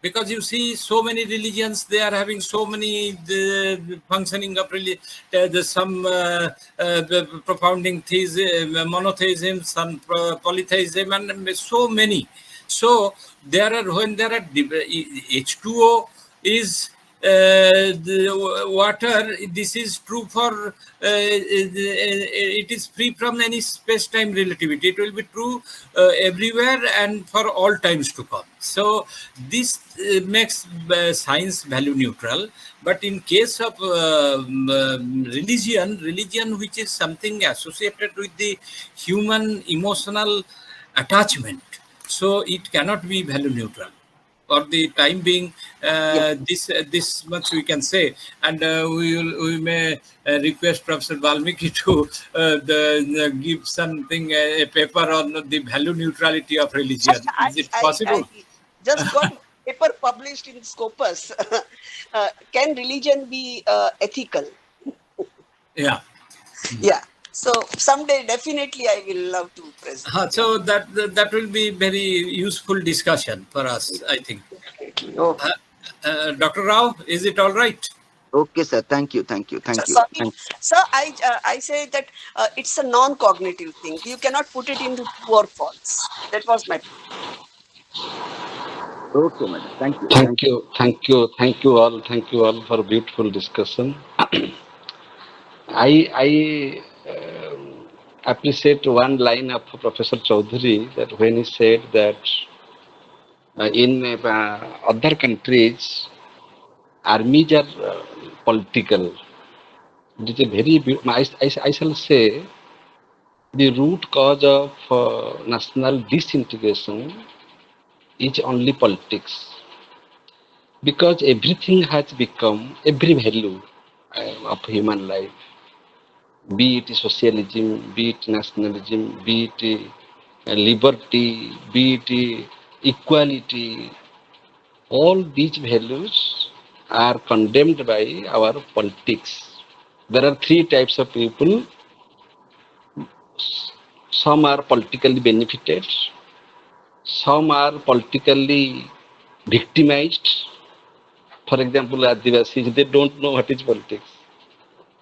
Because you see, so many religions, they are having so many the functioning of some propounding theism, monotheism, some polytheism, and so many. So there are, when there are H2O is the water, this is true for it is free from any space-time relativity. It will be true everywhere and for all times to come. So this makes science value neutral. But in case of religion, which is something associated with the human emotional attachment, so it cannot be value neutral. For the time being, this much we can say, and we may request Professor Valmiki to give something, a paper on the value neutrality of religion. Is it possible? I just got paper published in Scopus. Can religion be ethical? Yeah. Yeah. So someday, definitely, I will love to present. So that will be very useful discussion for us, I think. Okay. Dr. Rao, is it all right? Okay, sir. Thank you. Thank you. Thank you. Sorry, sir, I say that it's a non-cognitive thing. You cannot put it into true or false. That was my point. Okay, madam. Thank you. Thank you, thank you all for beautiful discussion. I appreciate one line of Professor Chaudhary, that when he said that in other countries armies are political. It is a very I shall say the root cause of national disintegration is only politics, because everything has become, every value of human life, be it socialism, be it nationalism, be it liberty, be it equality, all these values are condemned by our politics. There are three types of people. Some are politically benefited, some are politically victimized. For example, Adivasis, they don't know what is politics.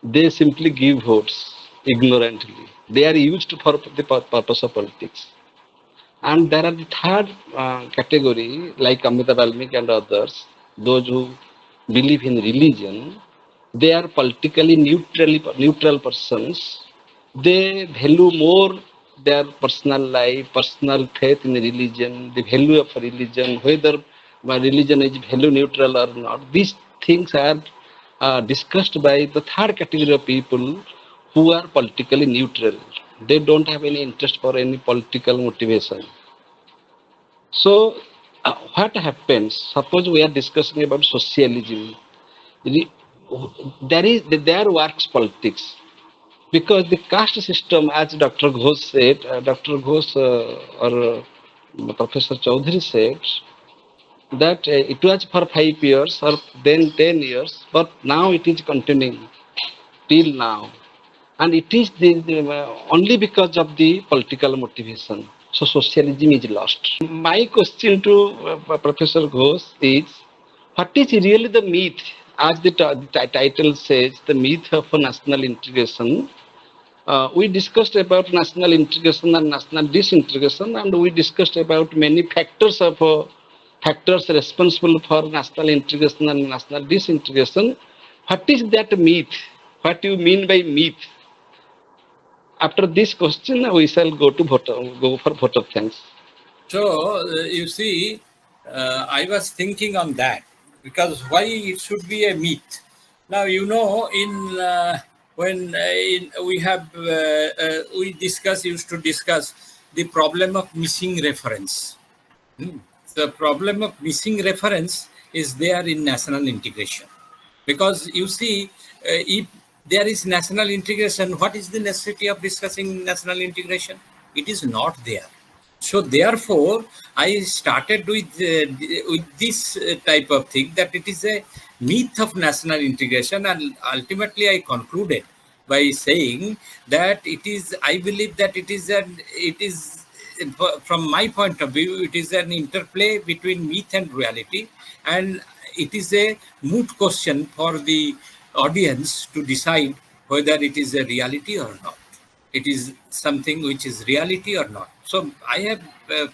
They simply give votes ignorantly. They are used for the purpose of politics. And there are the third category, like Amrita Valmiki and others, those who believe in religion. They are politically neutral persons. They value more their personal life, personal faith in religion, the value of religion, whether my religion is value neutral or not. These things are discussed by the third category of people who are politically neutral. They don't have any interest for any political motivation. So, what happens? Suppose we are discussing about socialism. There works politics, because the caste system, as Dr. Ghose said, Dr. Ghose or Professor Chaudhary said, that it was for 5 years or then 10 years, but now it is continuing till now. And it is only because of the political motivation. So socialism is lost. My question to Professor Ghose is, what is really the myth? As the title says, the myth of national integration. We discussed about national integration and national disintegration, and we discussed about many factors responsible for national integration and national disintegration. What is that myth? What do you mean by myth? After this question, we shall go for vote of thanks. So, you see, I was thinking on that, because why it should be a myth. Now, you know, when we used to discuss the problem of missing reference. The problem of missing reference is there in national integration. Because you see, if there is national integration, what is the necessity of discussing national integration? It is not there. So therefore, I started with this type of thing, that it is a myth of national integration, and ultimately I concluded by saying that it is. I believe that it is from my point of view, it is an interplay between myth and reality, and it is a moot question for the audience to decide whether it is a reality or not. It is something which is reality or not. So I have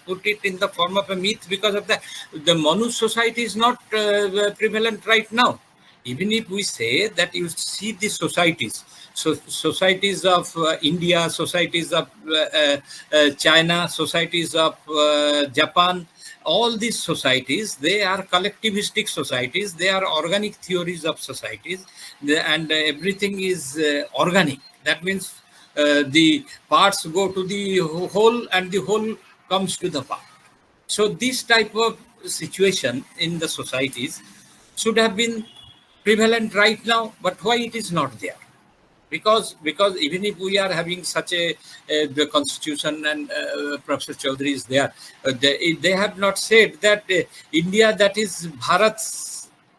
put it in the form of a myth because of that. The Manu society is not prevalent right now. Even if we say that you see the societies, so societies of India, societies of China, societies of Japan, all these societies, they are collectivistic societies, they are organic theories of societies, and everything is organic. That means the parts go to the whole and the whole comes to the part. So this type of situation in the societies should have been prevalent right now, but why it is not there? Because even if we are having such a the constitution, and Professor Chaudhary is there, they have not said that India, that is Bharat,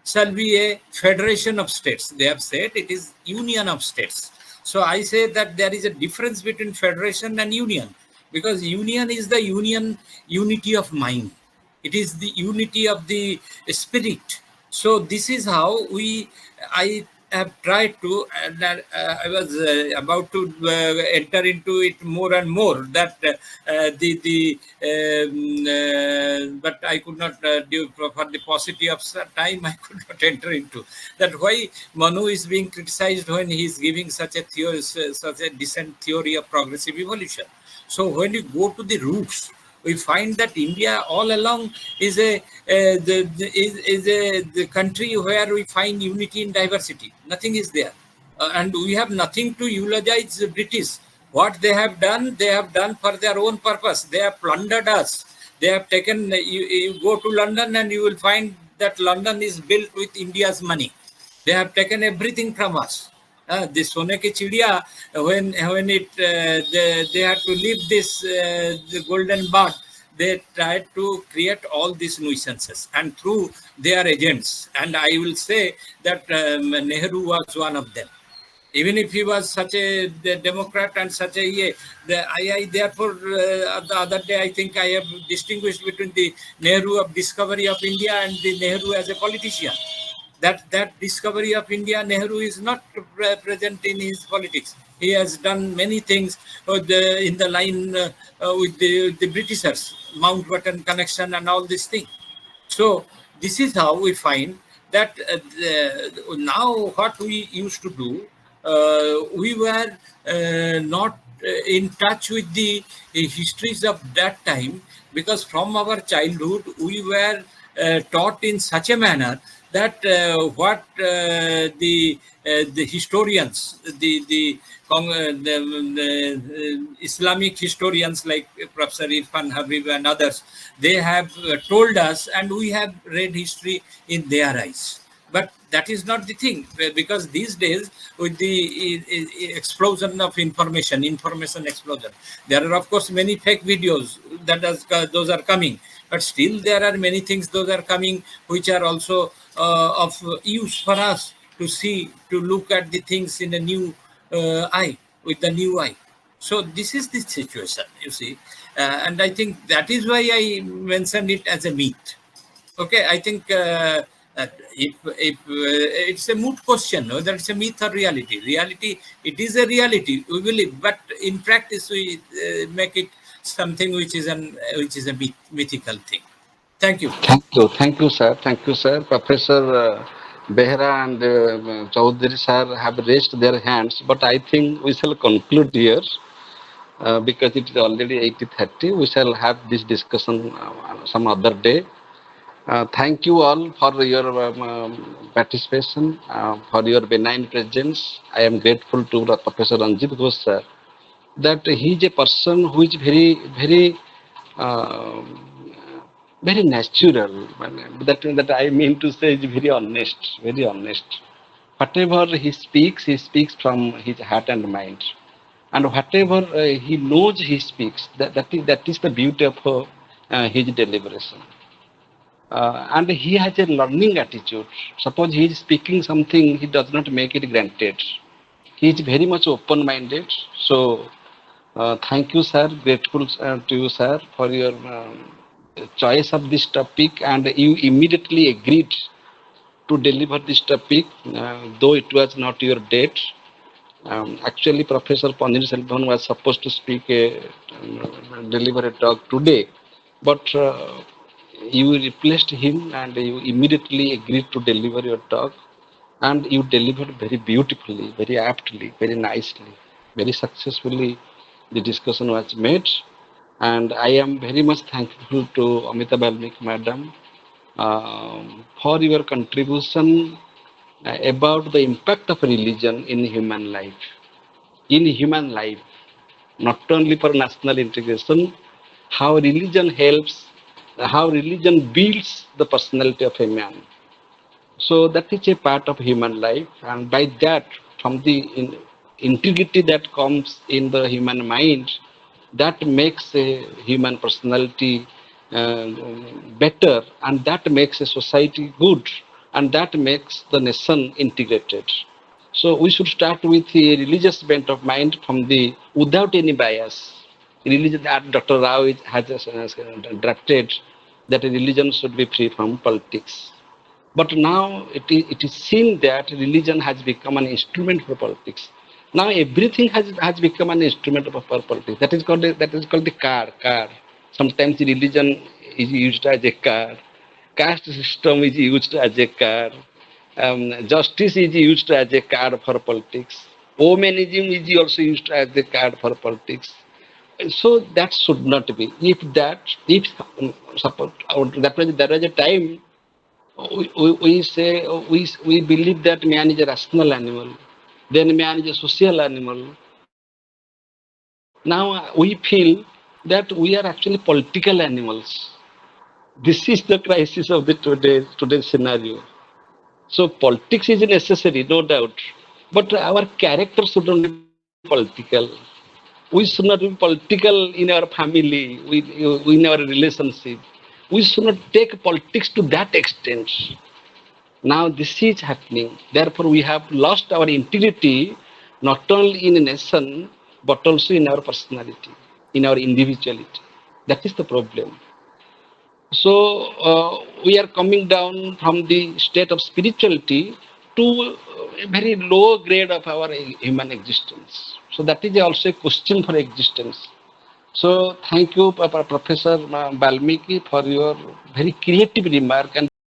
shall be a federation of states. They have said it is union of states. So I say that there is a difference between federation and union, because union is the unity of mind. It is the unity of the spirit. So this is how I have tried to, and I was about to enter into it more and more, that but I could not do, for the paucity of time, I could not enter into that, why Manu is being criticized when he is giving such a theory, such a decent theory of progressive evolution. So when you go to the roots, we find that India all along is the country where we find unity in diversity. Nothing is there. And we have nothing to eulogize the British. What they have done for their own purpose. They have plundered us. They have taken, you go to London and you will find that London is built with India's money. They have taken everything from us. The Sone ki Chidiya, when they had to leave this the golden bird, they tried to create all these nuisances, and through their agents. And I will say that Nehru was one of them. Even if he was such a Democrat and such a I therefore the other day I think I have distinguished between the Nehru of discovery of India and the Nehru as a politician. That discovery of India, Nehru is not present in his politics. He has done many things in the line with the Britishers, Mountbatten connection and all these things. So this is how we find that now what we used to do, we were not in touch with the histories of that time, because from our childhood we were taught in such a manner that what the historians, the Islamic historians like Professor Irfan Habib and others, they have told us, and we have read history in their eyes. But that is not the thing, because these days, with the explosion of information explosion, there are of course many fake videos those are coming, but still there are many things those are coming which are also of use for us to see, to look at the things in a new eye, with the new eye. So this is the situation, you see, and I think that is why I mentioned it as a myth. Okay, I think if it's a moot question, whether it's a myth or reality. Reality, it is a reality, we believe, but in practice we make it something which is a mythical thing. Thank you. Thank you, sir. Thank you, sir. Professor Behra and Chaudhary sir have raised their hands, but I think we shall conclude here because it is already 8:30. We shall have this discussion some other day. Thank you all for your participation, for your benign presence. I am grateful to Professor Ranjit Ghose sir, that he is a person who is uh, very natural. That I mean to say is very honest, very honest. Whatever he speaks from his heart and mind. and whatever he knows he speaks. That is the beauty of his deliberation. And he has a learning attitude. Suppose he is speaking something, he does not make it granted. He is very much open-minded. So, thank you, sir. Grateful to you, sir, for your choice of this topic, and you immediately agreed to deliver this topic, though it was not your date. Actually, Professor Panir Selvan was supposed to deliver a talk today, but you replaced him and you immediately agreed to deliver your talk, and you delivered very beautifully, very aptly, very nicely, very successfully. The discussion was made, and I am very much thankful to Amita Balmik madam for your contribution about the impact of religion in human life. In human life, not only for national integration, how religion helps, how religion builds the personality of a man. So that is a part of human life, and by that, from the integrity that comes in the human mind, that makes a human personality uh, better, and that makes a society good, and that makes the nation integrated. So we should start with a religious bent of mind from the without any bias. Religion that Dr. Rao has drafted that religion should be free from politics. But now it is seen that religion has become an instrument for politics. Now everything has become an instrument for politics. That is called the car. Car. Sometimes religion is used as a car. Caste system is used as a car. Justice is used as a card for politics. Womanism is also used as a card for politics. So that should not be. If suppose there was a time we say we believe that man is a rational animal, then man is a social animal. Now we feel that we are actually political animals. This is the crisis of the today's scenario. So politics is necessary, no doubt, but our character should not be political. We should not be political in our family, in our relationship. We should not take politics to that extent. Now this is happening. Therefore, we have lost our integrity not only in a nation but also in our personality, in our individuality. That is the problem. So we are coming down from the state of spirituality to a very low grade of our human existence. So that is also a question for existence. So thank you, Professor Balmiki, for your very creative remark and